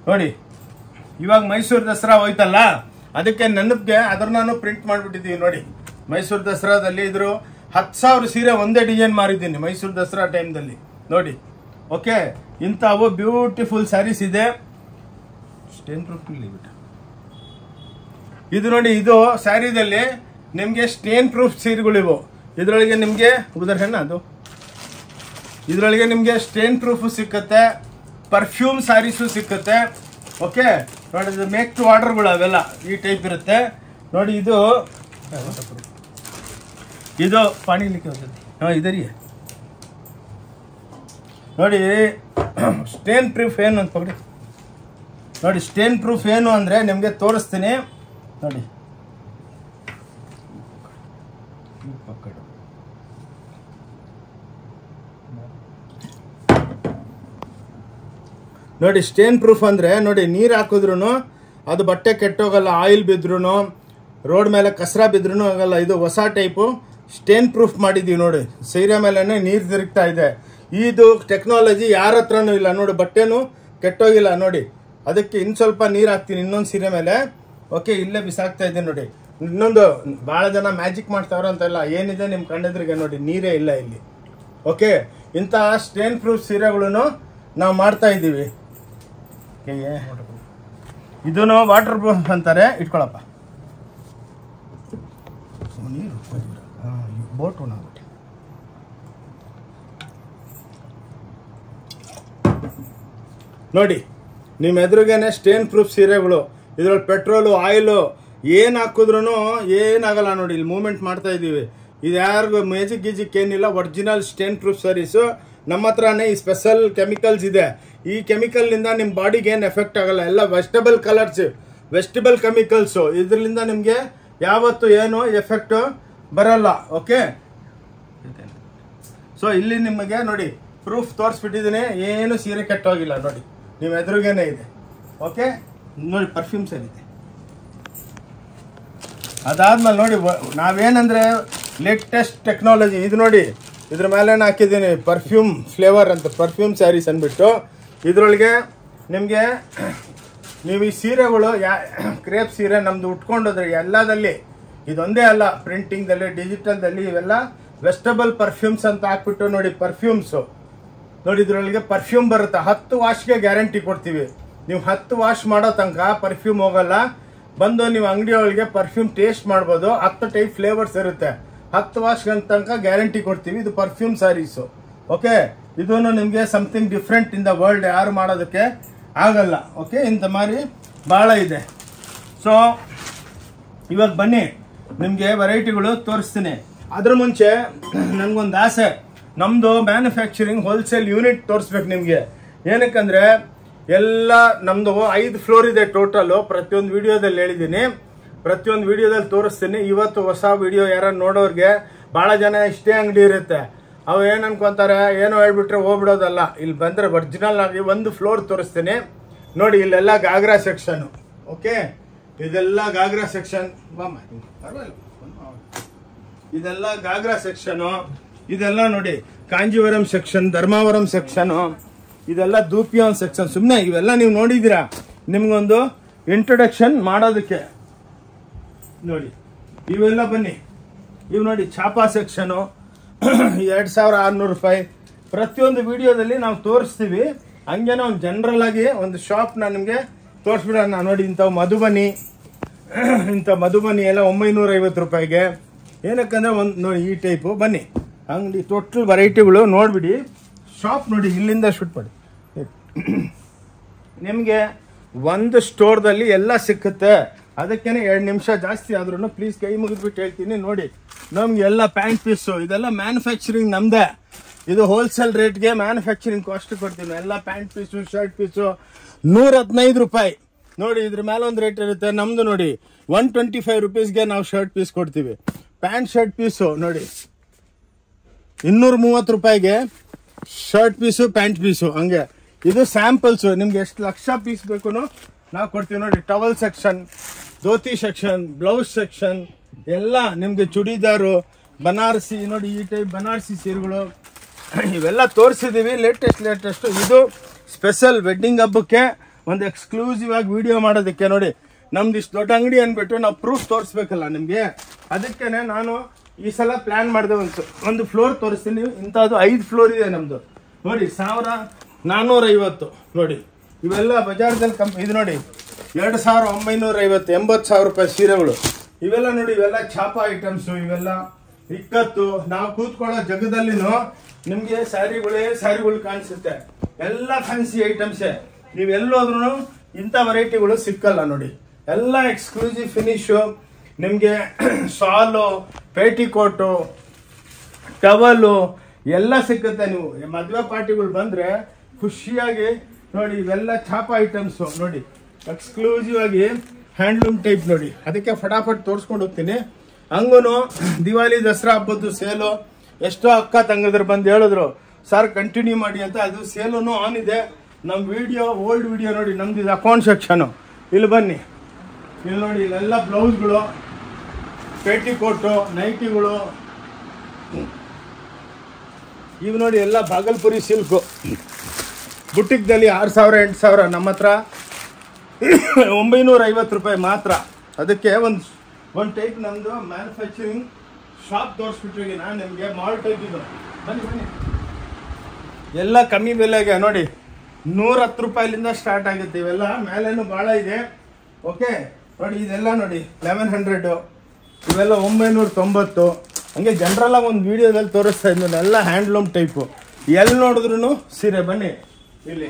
[SPEAKER 1] ನೋಡಿ. ಇವಾಗ ಮೈಸೂರು ದಸರಾ ಹೋಯ್ತಲ್ಲ, ಅದಕ್ಕೆ ನೆನಪಿಗೆ ಅದ್ರ ನಾನು ಪ್ರಿಂಟ್ ಮಾಡಿಬಿಟ್ಟಿದ್ದೀವಿ ನೋಡಿ. ಮೈಸೂರು ದಸರಾದಲ್ಲಿ ಇದ್ರು 10,000 ಸೀರೆ ಒಂದೇ ಡಿಸೈನ್ ಮಾರಿದ್ದೀನಿ ಮೈಸೂರು ದಸರಾ ಟೈಮ್ದಲ್ಲಿ ನೋಡಿ. ಓಕೆ, ಇಂಥವು ಬ್ಯೂಟಿಫುಲ್ ಸ್ಯಾರೀಸ್ ಇದೆ. ಇದು ನೋಡಿ, ಇದು ಸ್ಯಾರಿದಲ್ಲಿ ನಿಮಗೆ ಸ್ಟೇನ್ ಪ್ರೂಫ್ ಸೀರೆಗಳಿವು. ಇದರೊಳಗೆ ನಿಮಗೆ ಉದಾಹರಣೆ ಅದು, ಇದರೊಳಗೆ ನಿಮಗೆ ಸ್ಟೇನ್ ಪ್ರೂಫ್ ಸಿಕ್ಕತ್ತೆ, ಪರ್ಫ್ಯೂಮ್ ಸ್ಯಾರೀಸು ಸಿಕ್ಕತ್ತೆ. ಓಕೆ ನೋಡಿ, ಇದು ಮೇಕ್ ಟು ಆರ್ಡರ್ಗಳು ಅವೆಲ್ಲ ಈ ಟೈಪ್ ಇರುತ್ತೆ ನೋಡಿ. ಇದು ಪಾಣಿಲಿಕ್ಕೆ ಹೋಗ್ತದೆ ಇದರಿ ನೋಡಿ. ಸ್ಟೇನ್ ಪ್ರೂಫ್ ಏನು ಅಂತ ಪಕಡಿ ನೋಡಿ. ಸ್ಟೇನ್ ಪ್ರೂಫ್ ಏನು ಅಂದರೆ ನಿಮಗೆ ತೋರಿಸ್ತೀನಿ ನೋಡಿ. ನೋಡಿ ಸ್ಟೇನ್ ಪ್ರೂಫ್ ಅಂದರೆ ನೋಡಿ ನೀರು ಹಾಕಿದ್ರು ಅದು ಬಟ್ಟೆ ಕೆಟ್ಟೋಗಲ್ಲ, ಆಯಿಲ್ ಬಿದ್ರೂ ರೋಡ್ ಮೇಲೆ ಕಸರ ಬಿದ್ರೂ ಆಗಲ್ಲ. ಇದು ಹೊಸ ಟೈಪು ಸ್ಟೇನ್ ಪ್ರೂಫ್ ಮಾಡಿದ್ದೀವಿ ನೋಡಿ. ಸೀರೆ ಮೇಲೆ ನೀರು ತಿರುಗ್ತಾ ಇದೆ. ಇದು ಟೆಕ್ನಾಲಜಿ ಯಾರ ಹತ್ರನೂ ಇಲ್ಲ ನೋಡಿ. ಬಟ್ಟೆನೂ ಕೆಟ್ಟೋಗಿಲ್ಲ ನೋಡಿ. ಅದಕ್ಕೆ ಇನ್ನು ಸ್ವಲ್ಪ ನೀರು ಹಾಕ್ತೀನಿ ಇನ್ನೊಂದು ಸೀರೆ ಮೇಲೆ. ಓಕೆ, ಇಲ್ಲೇ ಬಿಸಾಕ್ತಾ ಇದ್ದೀನಿ ನೋಡಿ. ಇನ್ನೊಂದು ಭಾಳ ಜನ ಮ್ಯಾಜಿಕ್ ಮಾಡ್ತಾವ್ರ ಅಂತೆಲ್ಲ ಏನಿದೆ ನಿಮ್ಮ ಕಣ್ಣೆದ್ರಿಗೆ ನೋಡಿ, ನೀರೇ ಇಲ್ಲ ಇಲ್ಲಿ. ಓಕೆ, ಇಂತಹ ಸ್ಟೇನ್ ಪ್ರೂಫ್ ಸೀರೆಗಳು ನಾವು ಮಾಡ್ತಾ ಇದ್ದೀವಿ. ಇದೂ ವಾಟರ್ ಪ್ರೂಫ್ ಅಂತಾರೆ. ಇಟ್ಕೊಳಪ್ಪ ನೀರು ಬೋಟು ನಾಗ್ಬಿಟ್ಟು. ನೋಡಿ ನಿಮ್ಮ ಎದುರಿಗೇನೆ ಸ್ಟೇನ್ ಪ್ರೂಫ್ ಸೀರೆಗಳು. ಇದ್ರಲ್ಲಿ ಪೆಟ್ರೋಲು ಆಯಿಲು ಏನು ಹಾಕಿದ್ರು ಏನಾಗಲ್ಲ ನೋಡಿ. ಇಲ್ಲಿ ಮೂವ್ಮೆಂಟ್ ಮಾಡ್ತಾ ಇದ್ದೀವಿ. ಇದು ಯಾರಿಗೂ ಮ್ಯಾಜಿಕ್ ಗೀಜಿಕ್ ಏನಿಲ್ಲ, ಒರಿಜಿನಲ್ ಸ್ಟೇನ್ ಪ್ರೂಫ್ ಸ್ಯಾರೀಸು. ನಮ್ಮ ಹತ್ರನೇ ಈ ಸ್ಪೆಷಲ್ ಕೆಮಿಕಲ್ಸ್ ಇದೆ. ಈ ಕೆಮಿಕಲ್ನಿಂದ ನಿಮ್ಮ ಬಾಡಿಗೆ ಏನು ಎಫೆಕ್ಟ್ ಆಗಲ್ಲ. ಎಲ್ಲ ವೆಜಿಟಬಲ್ ಕಲರ್ಸ್, ವೆಜಿಟಬಲ್ ಕೆಮಿಕಲ್ಸು. ಇದರಿಂದ ನಿಮಗೆ ಯಾವತ್ತು ಏನು ಎಫೆಕ್ಟು ಬರಲ್ಲ. ಓಕೆ, ಸೊ ಇಲ್ಲಿ ನಿಮಗೆ ನೋಡಿ ಪ್ರೂಫ್ ತೋರಿಸ್ಬಿಟ್ಟಿದ್ದೀನಿ. ಏನು ಸೀರೆ ಕೆಟ್ಟೋಗಿಲ್ಲ ನೋಡಿ, ನಿಮ್ಮ ಎದುರಿಗೇನೆ ಇದೆ. ಓಕೆ, ನೋಡಿ ಪರ್ಫ್ಯೂಮ್ಸ್ ಏನಿದೆ. ಅದಾದ್ಮೇಲೆ ನೋಡಿ ನಾವೇನಂದ್ರೆ ಲೇಟೆಸ್ಟ್ ಟೆಕ್ನಾಲಜಿ ಇದು ನೋಡಿ. ಇದ್ರ ಮೇಲೆ ಹಾಕಿದ್ದೀನಿ ಪರ್ಫ್ಯೂಮ್ ಫ್ಲೇವರ್ ಅಂತ, ಪರ್ಫ್ಯೂಮ್ ಸ್ಯಾರೀಸ್ ಅಂದ್ಬಿಟ್ಟು. ಇದರೊಳಗೆ ನಿಮಗೆ ನೀವು ಈ ಸೀರೆಗಳು ಕ್ರೇಪ್ ಸೀರೆ ನಮ್ದು ಉಟ್ಕೊಂಡೋದ್ರೆ ಎಲ್ಲದಲ್ಲಿ ಇದೊಂದೇ ಅಲ್ಲ, ಪ್ರಿಂಟಿಂಗ್ದಲ್ಲಿ, ಡಿಜಿಟಲ್ದಲ್ಲಿ ಇವೆಲ್ಲ ವೆಜಿಟಬಲ್ ಪರ್ಫ್ಯೂಮ್ಸ್ ಅಂತ ಹಾಕ್ಬಿಟ್ಟು ನೋಡಿ. ಪರ್ಫ್ಯೂಮ್ಸು ನೋಡಿ, ಇದ್ರೊಳಗೆ ಪರ್ಫ್ಯೂಮ್ ಬರುತ್ತೆ. 10 ವಾಶ್ಗೆ ಗ್ಯಾರಂಟಿ ಕೊಡ್ತೀವಿ. ನೀವು 10 ವಾಶ್ ಮಾಡೋ ತನಕ ಪರ್ಫ್ಯೂಮ್ ಹೋಗಲ್ಲ. ಬಂದು ನೀವು ಅಂಗಡಿ ಒಳಗೆ ಪರ್ಫ್ಯೂಮ್ ಟೇಸ್ಟ್ ಮಾಡ್ಬೋದು. 10 ಟೈಪ್ ಫ್ಲೇವರ್ಸ್ ಇರುತ್ತೆ. 10 ವಾಶ್ ತನಕ ಗ್ಯಾರಂಟಿ ಕೊಡ್ತೀವಿ. ಇದು ಪರ್ಫ್ಯೂಮ್ ಸ್ಯಾರೀಸು. ಓಕೆ, ಇದೂ ನಿಮಗೆ something different in the world, ಯಾರು ಮಾಡೋದಕ್ಕೆ ಆಗಲ್ಲ. ಓಕೆ, ಇಂಥ ಮಾರಿ ಭಾಳ ಇದೆ. ಸೊ ಇವಾಗ ಬನ್ನಿ ನಿಮಗೆ ವೆರೈಟಿಗಳು ತೋರಿಸ್ತೀನಿ. ಅದ್ರ ಮುಂಚೆ ನನಗೊಂದು ಆಸೆ, ನಮ್ಮದು ಮ್ಯಾನುಫ್ಯಾಕ್ಚರಿಂಗ್ ಹೋಲ್ಸೇಲ್ ಯೂನಿಟ್ ತೋರಿಸ್ಬೇಕು ನಿಮಗೆ. ಏನಕ್ಕಂದರೆ ಎಲ್ಲ ನಮ್ಮದು 5 ಫ್ಲೋರ್ ಇದೆ ಟೋಟಲು. ಪ್ರತಿಯೊಂದು ವಿಡಿಯೋದಲ್ಲಿ ಹೇಳಿದ್ದೀನಿ, ಪ್ರತಿಯೊಂದು ವಿಡಿಯೋದಲ್ಲಿ ತೋರಿಸ್ತೀನಿ. ಇವತ್ತು ಹೊಸ ವಿಡಿಯೋ ಯಾರು ನೋಡೋರಿಗೆ ಭಾಳ ಜನ ಇಷ್ಟೇ ಅಂಗಡಿ ಇರುತ್ತೆ. ಅವು ಏನು ಅನ್ಕೊಂತಾರೆ, ಏನೋ ಹೇಳ್ಬಿಟ್ರೆ ಹೋಗ್ಬಿಡೋದಲ್ಲ. ಇಲ್ಲಿ ಬಂದರೆ ಒರಿಜಿನಲ್ ಆಗಿ ಒಂದು ಫ್ಲೋರ್ ತೋರಿಸ್ತೀನಿ ನೋಡಿ. ಇಲ್ಲೆಲ್ಲ ಗಾಗ್ರಾ ಸೆಕ್ಷನು. ಓಕೆ, ಇದೆಲ್ಲ ಗಾಗ್ರಾ ಸೆಕ್ಷನ್. ಇದೆಲ್ಲ ಗಾಗ್ರಾ ಸೆಕ್ಷನು. ಇದೆಲ್ಲ ನೋಡಿ ಕಾಂಜೀವರಂ ಸೆಕ್ಷನ್, ಧರ್ಮಾವರಂ ಸೆಕ್ಷನು, ಇದೆಲ್ಲ ಧೂಪಿಯಾನ್ ಸೆಕ್ಷನ್. ಸುಮ್ಮನೆ ಇವೆಲ್ಲ ನೀವು ನೋಡಿದ್ದೀರಾ, ನಿಮ್ಗೊಂದು ಇಂಟ್ರೊಡಕ್ಷನ್ ಮಾಡೋದಕ್ಕೆ ನೋಡಿ. ಇವೆಲ್ಲ ಬನ್ನಿ, ಇವು ನೋಡಿ ಛಾಪಾ ಸೆಕ್ಷನು 2600 ರೂಪಾಯಿ. ಪ್ರತಿಯೊಂದು ವಿಡಿಯೋದಲ್ಲಿ ನಾವು ತೋರಿಸ್ತೀವಿ. ಹಂಗೇನೋ ಒಂದು ಜನರಲ್ ಆಗಿ ಒಂದು ಶಾಪ್ನ ನಿಮಗೆ ತೋರಿಸ್ಬಿಡೋಣ ನೋಡಿ. ಇಂಥವು ಮಧುಬನಿ, ಇಂಥ ಮಧುಬನಿ ಎಲ್ಲ 950 ರೂಪಾಯಿಗೆ. ಏನಕ್ಕಂದ್ರೆ ಒಂದು ನೋಡಿ ಈ ಟೈಪು. ಬನ್ನಿ ಅಂಗಡಿ ಟೋಟಲ್ ವೆರೈಟಿಗಳು ನೋಡಿಬಿಡಿ. ಶಾಪ್ ನೋಡಿ, ಇಲ್ಲಿಂದ ಶೂಟ್ ಮಾಡಿ. ನಿಮಗೆ ಒಂದು ಸ್ಟೋರ್ದಲ್ಲಿ ಎಲ್ಲ ಸಿಕ್ಕುತ್ತೆ. ಅದಕ್ಕೇನೆ 2 ನಿಮಿಷ ಜಾಸ್ತಿ ಆದ್ರೂ ಪ್ಲೀಸ್ ಕೈ ಮುಗಿದ್ಬಿಟ್ಟು ಹೇಳ್ತೀನಿ ನೋಡಿ. ನಮ್ಗೆ ಎಲ್ಲ ಪ್ಯಾಂಟ್ ಪೀಸು ಇದೆಲ್ಲ ಮ್ಯಾನುಫ್ಯಾಕ್ಚರಿಂಗ್ ನಮ್ದೇ. ಇದು ಹೋಲ್ಸೇಲ್ ರೇಟ್ಗೆ ಮ್ಯಾನುಫ್ಯಾಕ್ಚರಿಂಗ್ ಕಾಸ್ಟ್ ಕೊಡ್ತೀವಿ. ಎಲ್ಲ ಪ್ಯಾಂಟ್ ಪೀಸು, ಶರ್ಟ್ ಪೀಸು 115 ರೂಪಾಯಿ ನೋಡಿ. ಇದ್ರ ಮೇಲೆ ಒಂದು ರೇಟ್ ಇರುತ್ತೆ. ನಮ್ದು ನೋಡಿ 125 ರುಪೀಸ್ಗೆ ನಾವು ಶರ್ಟ್ ಪೀಸ್ ಕೊಡ್ತೀವಿ. ಪ್ಯಾಂಟ್ ಶರ್ಟ್ ಪೀಸು ನೋಡಿ 230 ರೂಪಾಯಿಗೆ ಶರ್ಟ್ ಪೀಸು, ಪ್ಯಾಂಟ್ ಪೀಸು. ಹಂಗೆ ಇದು ಸ್ಯಾಂಪಲ್ಸು. ನಿಮ್ಗೆ ಎಷ್ಟು ಲಕ್ಷ ಪೀಸ್ ಬೇಕು ನಾವು ಕೊಡ್ತೀವಿ ನೋಡಿ. Towel section, dhoti section, blouse section ಎಲ್ಲ ನಿಮ್ಗೆ. ಚೂಡಿದಾರು, ಬನಾರಸಿ ನೋಡಿ, ಈ ಟೈಪ್ ಬನಾರಸಿ ಸೀರೆಗಳು ಇವೆಲ್ಲ ತೋರಿಸಿದೀವಿ. ಲೇಟೆಸ್ಟ್ ಇದು ಸ್ಪೆಷಲ್ ವೆಡ್ಡಿಂಗ್ ಹಬ್ಬಕ್ಕೆ ಒಂದು ಎಕ್ಸ್ಕ್ಲೂಸಿವ್ ಆಗಿ ವಿಡಿಯೋ ಮಾಡೋದಕ್ಕೆ ನೋಡಿ. ನಮ್ದು ಇಷ್ಟು ದೊಡ್ಡ ಅಂಗಡಿ ಅಂದ್ಬಿಟ್ಟು ನಾವು ಪ್ರೂಫ್ ತೋರಿಸ್ಬೇಕಲ್ಲ ನಿಮಗೆ. ಅದಕ್ಕೇನೆ ನಾನು ಈ ಸಲ ಪ್ಲಾನ್ ಮಾಡಿದೆ. ಒಂದು ಫ್ಲೋರ್ ತೋರಿಸ್ತೀನಿ. ಇಂಥದ್ದು 5 ಫ್ಲೋರ್ ಇದೆ ನಮ್ದು ನೋಡಿ. 1450 ನೋಡಿ. ಇವೆಲ್ಲ ಬಜಾರ್ದಲ್ಲಿ ಇದು ನೋಡಿ 2950, 80,000 ರೂಪಾಯಿ ಸೀರೆಗಳು. ಇವೆಲ್ಲ ನೋಡಿ, ಇವೆಲ್ಲ ಛಾಪಾ ಐಟಮ್ಸು. ಇವೆಲ್ಲ ಇಕ್ಕತ್ತು. ನಾವು ಕೂತ್ಕೊಳ್ಳೋ ಜಗದಲ್ಲಿನೂ ನಿಮಗೆ ಸ್ಯಾರಿಗಳು ಕಾಣಿಸುತ್ತೆ. ಎಲ್ಲ ಫ್ಯಾನ್ಸಿ ಐಟಮ್ಸೇ. ನೀವೆಲ್ಲೋದ್ರೂ ಇಂಥ ವೆರೈಟಿಗಳು ಸಿಕ್ಕಲ್ಲ ನೋಡಿ. ಎಲ್ಲ ಎಕ್ಸ್ಕ್ಲೂಸಿವ್ ಫಿನಿಶು ನಿಮಗೆ. ಶಾಲು, ಪೇಟಿಕೋಟು, ಟವಲು ಎಲ್ಲ ಸಿಕ್ಕುತ್ತೆ. ನೀವು ಮದುವೆ ಪಾರ್ಟಿಗಳು ಬಂದರೆ ಖುಷಿಯಾಗಿ ನೋಡಿ. ಇವೆಲ್ಲ ಛಾಪಾ ಐಟಮ್ಸು ನೋಡಿ, ಎಕ್ಸ್ಕ್ಲೂಸಿವ್ ಆಗಿ ಹ್ಯಾಂಡ್ಲೂಮ್ ಟೈಪ್ ನೋಡಿ. ಅದಕ್ಕೆ ಫಟಾಫಟ್ ತೋರಿಸ್ಕೊಂಡು ಹೋಗ್ತೀನಿ. ಹಂಗೂ ದಿವಾಲಿ, ದಸರಾ ಹಬ್ಬದ್ದು ಸೇಲು ಎಷ್ಟೋ ಅಕ್ಕ ತಂಗದ್ರು ಬಂದು ಹೇಳಿದ್ರು, ಸರ್ ಕಂಟಿನ್ಯೂ ಮಾಡಿ ಅಂತ. ಅದು ಸೇಲೂ ಆನ್ ಇದೆ. ನಮ್ಮ ವಿಡಿಯೋ ಓಲ್ಡ್ ವಿಡಿಯೋ ನೋಡಿ, ನಮ್ದು ಇದು ಅಕೌಂಟ್ ಸೆಕ್ಷನು. ಇಲ್ಲಿ ಬನ್ನಿ, ಇಲ್ಲಿ ನೋಡಿ, ಇಲ್ಲೆಲ್ಲ ಬ್ಲೌಸ್ಗಳು, ಪೇಟಿಕೋಟು, ನೈಟಿಗಳು, ಇವು ನೋಡಿ ಎಲ್ಲ ಬಾಗಲ್ಪುರಿ ಸಿಲ್ಕು. ಬುಟ್ಟಿಕ್ದಲ್ಲಿ 6000 8000, ನಮ್ಮ ಹತ್ರ 950 ರೂಪಾಯಿ ಮಾತ್ರ. ಅದಕ್ಕೆ ಒಂದು ಟೈಪ್ ನಮ್ಮದು ಮ್ಯಾನುಫ್ಯಾಕ್ಚರಿಂಗ್ ಶಾಪ್ ತೋರಿಸ್ಬಿಟ್ಟಿದ್ದೀನಿ ನಾನು ನಿಮಗೆ. ಮಾಲ್ ಟೈಪ್ ಇದು. ಬನ್ನಿ ಬನ್ನಿ, ಎಲ್ಲ ಕಮ್ಮಿ ಬೆಲೆಗೆ ನೋಡಿ, 110 ರೂಪಾಯಿಲಿಂದ ಸ್ಟಾರ್ಟ್ ಆಗುತ್ತೆ. ಇವೆಲ್ಲ ಮೇಲೇನು ಭಾಳ ಇದೆ. ಓಕೆ ನೋಡಿ, ಇದೆಲ್ಲ ನೋಡಿ 1100, ಇವೆಲ್ಲ 990. ಹಂಗೆ ಜನರಲ್ಲಾಗಿ ಒಂದು ವಿಡಿಯೋದಲ್ಲಿ ತೋರಿಸ್ತಾ ಇದ್ದೀನಿ. ಎಲ್ಲ ಹ್ಯಾಂಡ್ಲೂಮ್ ಟೈಪು, ಎಲ್ಲಿ ನೋಡಿದ್ರು ಸೀರೆ. ಬನ್ನಿ ಇಲ್ಲಿ,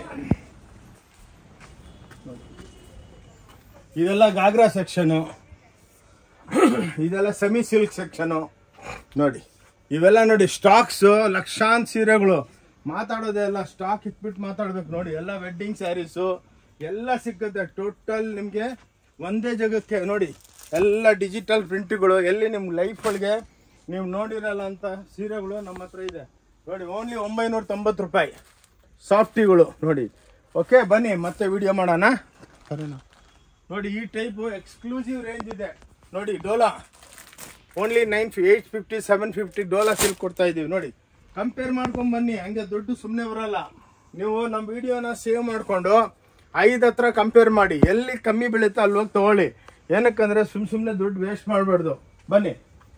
[SPEAKER 1] ಇದೆಲ್ಲ ಗಾಗ್ರಾ ಸೆಕ್ಷನು, ಇದೆಲ್ಲ ಸೆಮಿ ಸಿಲ್ಕ್ ಸೆಕ್ಷನು ನೋಡಿ. ಇವೆಲ್ಲ ನೋಡಿ ಸ್ಟಾಕ್ಸು, ಲಕ್ಷಾಂತರ ಸೀರೆಗಳು. ಮಾತಾಡೋದೆ ಎಲ್ಲ ಸ್ಟಾಕ್ ಇಟ್ಬಿಟ್ಟು ಮಾತಾಡ್ಬೇಕು ನೋಡಿ. ಎಲ್ಲ ವೆಡ್ಡಿಂಗ್ ಸ್ಯಾರೀಸು ಎಲ್ಲ ಸಿಕ್ಕುತ್ತೆ ಟೋಟಲ್ ನಿಮಗೆ ಒಂದೇ ಜಾಗಕ್ಕೆ. ನೋಡಿ ಎಲ್ಲ ಡಿಜಿಟಲ್ ಪ್ರಿಂಟ್ಗಳು, ಎಲ್ಲಿ ನಿಮ್ಮ ಲೈಫ್ ಒಳಗೆ ನೀವು ನೋಡಿರಲ್ಲ ಅಂತ ಸೀರೆಗಳು ನಮ್ಮ ಹತ್ರ ಇದೆ ನೋಡಿ. ಓನ್ಲಿ 990 ರೂಪಾಯಿ ಸಾಫ್ಟಿಗಳು ನೋಡಿ. ಓಕೆ ಬನ್ನಿ ಮತ್ತೆ ವಿಡಿಯೋ ಮಾಡೋಣ. ನೋಡಿ ಈ ಟೈಪು ಎಕ್ಸ್ಕ್ಲೂಸಿವ್ ರೇಂಜ್ ಇದೆ ನೋಡಿ. ಡೋಲಾ ಓನ್ಲಿ 850 750 ಡೋಲಾ ಸಿಲ್ಕ್ ಕೊಡ್ತಾ ಇದ್ದೀವಿ ನೋಡಿ. ಕಂಪೇರ್ ಮಾಡ್ಕೊಂಡು ಬನ್ನಿ, ಹಂಗೆ ದುಡ್ಡು ಸುಮ್ಮನೆ ಬರಲ್ಲ. ನೀವು ನಮ್ಮ ವಿಡಿಯೋನ ಸೇವ್ ಮಾಡಿಕೊಂಡು 5 ಹತ್ರ ಕಂಪೇರ್ ಮಾಡಿ, ಎಲ್ಲಿ ಕಮ್ಮಿ ಬೀಳುತ್ತೆ ಅಲ್ಲಿ ಹೋಗಿ ತೊಗೊಳ್ಳಿ. ಏನಕ್ಕಂದರೆ ಸುಮ್ಮನೆ ದುಡ್ಡು ವೇಸ್ಟ್ ಮಾಡಬಾರ್ದು. ಬನ್ನಿ,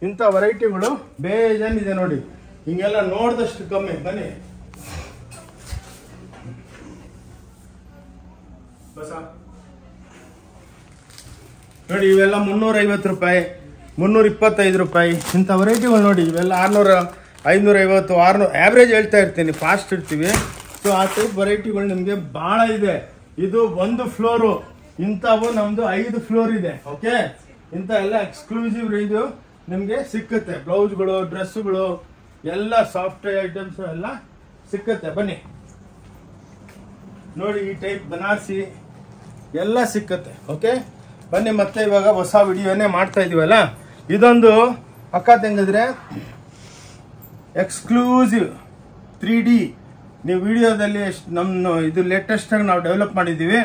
[SPEAKER 1] ಇಂಥ ವೆರೈಟಿಗಳು ಬೇಜಾನಿದೆ ನೋಡಿ. ಹಿಂಗೆಲ್ಲ ನೋಡಿದಷ್ಟು ಕಮ್ಮಿ. ಬನ್ನಿ ನೋಡಿ, ಇವೆಲ್ಲ 350 ರೂಪಾಯಿ, 325 ರೂಪಾಯಿ. ಇಂಥ ವೆರೈಟಿಗಳು ನೋಡಿ. ಇವೆಲ್ಲ 600 550 600 ಆ್ಯಾವ್ರೇಜ್ ಹೇಳ್ತಾ ಇರ್ತೀನಿ, ಫಾಸ್ಟ್ ಇರ್ತೀವಿ. ಸೊ ಆ ಟೈಪ್ ವೆರೈಟಿಗಳು ನಿಮಗೆ ಭಾಳ ಇದೆ. ಇದು 1 ಫ್ಲೋರು, ಇಂಥವು ನಮ್ಮದು 5 ಫ್ಲೋರ್ ಇದೆ. ಓಕೆ, ಇಂಥ ಎಲ್ಲ ಎಕ್ಸ್ಕ್ಲೂಸಿವ್ ರೇಂಜು ನಿಮಗೆ ಸಿಕ್ಕುತ್ತೆ. ಬ್ಲೌಸ್ಗಳು, ಡ್ರೆಸ್ಸುಗಳು, ಎಲ್ಲ ಸಾಫ್ಟ್ ಐಟಮ್ಸು ಎಲ್ಲ ಸಿಕ್ಕುತ್ತೆ. ಬನ್ನಿ ನೋಡಿ, ಈ ಟೈಪ್ ಬನಾರಸಿ ಎಲ್ಲ ಸಿಕ್ಕುತ್ತೆ. ಓಕೆ ಬನ್ನಿ, ಮತ್ತೆ ಇವಾಗ ಹೊಸ ವಿಡಿಯೋನೇ ಮಾಡ್ತಾ ಇದೀವಲ್ಲ. ಇದೊಂದು ಅಕ್ಕ ತಂಗಿದ್ರೆ ಎಕ್ಸ್ಕ್ಲೂಸಿವ್ 3D ನೀವು ವಿಡಿಯೋದಲ್ಲಿ ನಮ್ಮ ಇದು ಲೇಟೆಸ್ಟಾಗಿ ನಾವು ಡೆವಲಪ್ ಮಾಡಿದ್ದೀವಿ.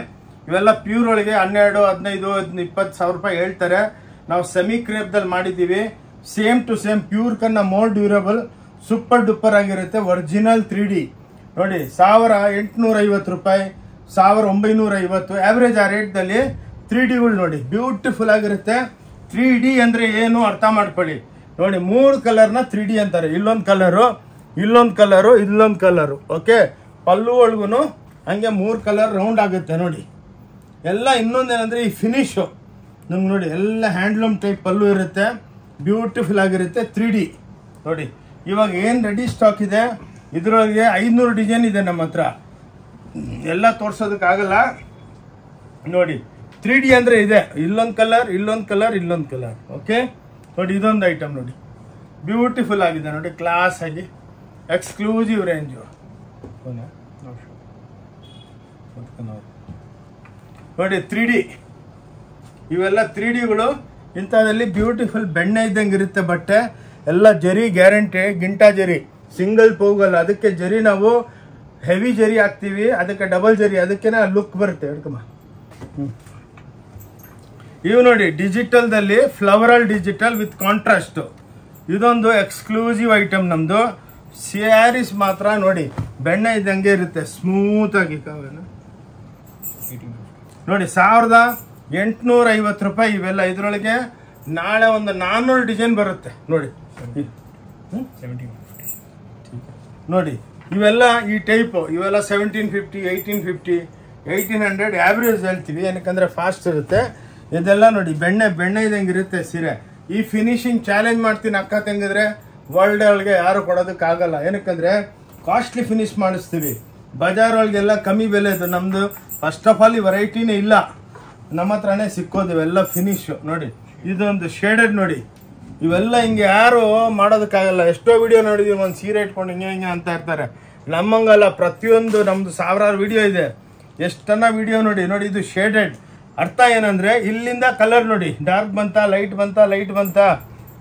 [SPEAKER 1] ಇವೆಲ್ಲ ಪ್ಯೂರ್ ಒಳಗೆ 12 15 20 ಸಾವಿರ ರೂಪಾಯಿ ಹೇಳ್ತಾರೆ. ನಾವು ಸೆಮಿ ಕ್ರೇಪ್ದಲ್ಲಿ ಮಾಡಿದ್ದೀವಿ. ಸೇಮ್ ಟು ಸೇಮ್ ಪ್ಯೂರ್ ಕನ್ನ ಮೋರ್ ಡ್ಯೂರಬಲ್, ಸೂಪರ್ ಡೂಪರ್ ಆಗಿರುತ್ತೆ. ಒರಿಜಿನಲ್ 3D ನೋಡಿ. 1850 ರೂಪಾಯಿ, 1950 ಆವ್ರೇಜ್. ಆ ರೇಟ್ದಲ್ಲಿ 3Dಗಳು ನೋಡಿ ಬ್ಯೂಟಿಫುಲ್ ಆಗಿರುತ್ತೆ. 3D ಅಂದರೆ ಏನು ಅರ್ಥ ಮಾಡ್ಕೊಳ್ಳಿ ನೋಡಿ. 3 ಕಲರ್ನ 3D ಅಂತಾರೆ. ಇಲ್ಲೊಂದು ಕಲರು, ಇಲ್ಲೊಂದು ಕಲರು, ಇಲ್ಲೊಂದು ಕಲರು. ಓಕೆ, ಪಲ್ಲು ಒಳಗೂ ಹಂಗೆ 3 ಕಲರ್ ರೌಂಡ್ ಆಗುತ್ತೆ ನೋಡಿ. ಎಲ್ಲ ಇನ್ನೊಂದೇನೆಂದರೆ ಈ ಫಿನಿಶು ನಿಮ್ಗೆ ನೋಡಿ, ಎಲ್ಲ ಹ್ಯಾಂಡ್ಲೂಮ್ ಟೈಪ್ ಪಲ್ಲು ಇರುತ್ತೆ, ಬ್ಯೂಟಿಫುಲ್ ಆಗಿರುತ್ತೆ. 3D ನೋಡಿ. ಇವಾಗ ಏನು ರೆಡಿ ಸ್ಟಾಕ್ ಇದೆ, ಇದರೊಳಗೆ 500 ಡಿಸೈನ್ ಇದೆ ನಮ್ಮ ಹತ್ರ. ಎಲ್ಲ ತೋರ್ಸೋದಕ್ಕಾಗಲ್ಲ ನೋಡಿ. 3D ಅಂದರೆ ಇದೆ, ಇಲ್ಲೊಂದು ಕಲರ್, ಇಲ್ಲೊಂದು ಕಲರ್, ಇಲ್ಲೊಂದು ಕಲರ್. ಓಕೆ ನೋಡಿ, ಇದೊಂದು ಐಟಮ್ ನೋಡಿ, ಬ್ಯೂಟಿಫುಲ್ ಆಗಿದೆ ನೋಡಿ, ಕ್ಲಾಸ್ ಆಗಿ ಎಕ್ಸ್ಕ್ಲೂಸಿವ್ ರೇಂಜು ನೋಡಿ. 3D ಇವೆಲ್ಲ 3Dಗಳು. ಇಂಥದ್ದಲ್ಲಿ ಬ್ಯೂಟಿಫುಲ್ ಬೆಣ್ಣೆ ಇದ್ದಂಗೆ ಇರುತ್ತೆ ಬಟ್ಟೆ. ಎಲ್ಲ ಜರಿ ಗ್ಯಾರಂಟಿ, ಗಿಂಟಾ ಜರಿ, ಸಿಂಗಲ್ ಪೋಗಲ್ಲ. ಅದಕ್ಕೆ ಜರಿ ನಾವು ಹೆವಿ ಜರಿ ಹಾಕ್ತೀವಿ, ಅದಕ್ಕೆ ಡಬಲ್ ಜರಿ, ಅದಕ್ಕೆ ಲುಕ್ ಬರುತ್ತೆ. ಹಿಡ್ಕಮ್ಮ. ಇವು ನೋಡಿ ಡಿಜಿಟಲ್ದಲ್ಲಿ ಫ್ಲವರಲ್ ಡಿಜಿಟಲ್ ವಿತ್ ಕಾಂಟ್ರಾಸ್ಟ್. ಇದೊಂದು ಎಕ್ಸ್ಕ್ಲೂಸಿವ್ ಐಟಮ್ ನಮ್ಮದು. ಸ್ಯಾರೀಸ್ ಮಾತ್ರ ನೋಡಿ ಬೆಣ್ಣೆ ಇದ್ದಂಗೆ ಇರುತ್ತೆ, ಸ್ಮೂತ್ ಆಗಿ. ನೋಡಿ 1850 ರೂಪಾಯಿ ಇವೆಲ್ಲ. ಇದರೊಳಗೆ ನಾಳೆ ಒಂದು 400 ಡಿಸೈನ್ ಬರುತ್ತೆ ನೋಡಿ. ನೋಡಿ ಇವೆಲ್ಲ ಈ ಟೈಪು, ಇವೆಲ್ಲ 1750 1850 1800 ಆವ್ರೇಜ್ ಹೇಳ್ತೀವಿ, ಏನಕ್ಕಂದ್ರೆ ಫಾಸ್ಟ್ ಇರುತ್ತೆ. ಇದೆಲ್ಲ ನೋಡಿ ಬೆಣ್ಣೆ ಇದ್ದಂಗೆ ಇರುತ್ತೆ ಸೀರೆ. ಈ ಫಿನಿಶಿಂಗ್ ಚಾಲೆಂಜ್ ಮಾಡ್ತೀನಿ ಅಕ್ಕ ತಂಗಿದ್ರೆ, ವರ್ಲ್ಡ್ ಒಳಗೆ ಯಾರು ಕೊಡೋದಕ್ಕಾಗಲ್ಲ. ಏನಕ್ಕಂದ್ರೆ ಕಾಸ್ಟ್ಲಿ ಫಿನಿಶ್ ಮಾಡಿಸ್ತೀವಿ. ಬಜಾರ್ ಒಳಗೆಲ್ಲ ಕಮ್ಮಿ ಬೆಲೆ ಇದು. ನಮ್ದು ಫಸ್ಟ್ ಆಫ್ ಆಲ್ ಈ ವೆರೈಟಿನೇ ಇಲ್ಲ, ನಮ್ಮ ಹತ್ರನೇ ಸಿಕ್ಕೋದು ಇವೆಲ್ಲ ಫಿನಿಶು ನೋಡಿ. ಇದೊಂದು ಶೇಡೆಡ್ ನೋಡಿ. ಇವೆಲ್ಲ ಹಿಂಗೆ ಯಾರು ಮಾಡೋದಕ್ಕಾಗಲ್ಲ. ಎಷ್ಟೋ ವಿಡಿಯೋ ನೋಡಿದೀವಿ, ಒಂದು ಸೀರೆ ಇಟ್ಕೊಂಡು ಹಿಂಗೆ ಅಂತ ಇರ್ತಾರೆ. ನಮ್ಮಂಗಲ್ಲ, ಪ್ರತಿಯೊಂದು ನಮ್ದು 1000 ವಿಡಿಯೋ ಇದೆ. ಎಷ್ಟನ್ನ ವಿಡಿಯೋ ನೋಡಿ. ಇದು ಶೇಡೆಡ್. ಅರ್ಥ ಏನಂದ್ರೆ ಇಲ್ಲಿಂದ ಕಲರ್ ನೋಡಿ, ಡಾರ್ಕ್ ಬಂತ, ಲೈಟ್ ಬಂತ, ಲೈಟ್ ಬಂತ,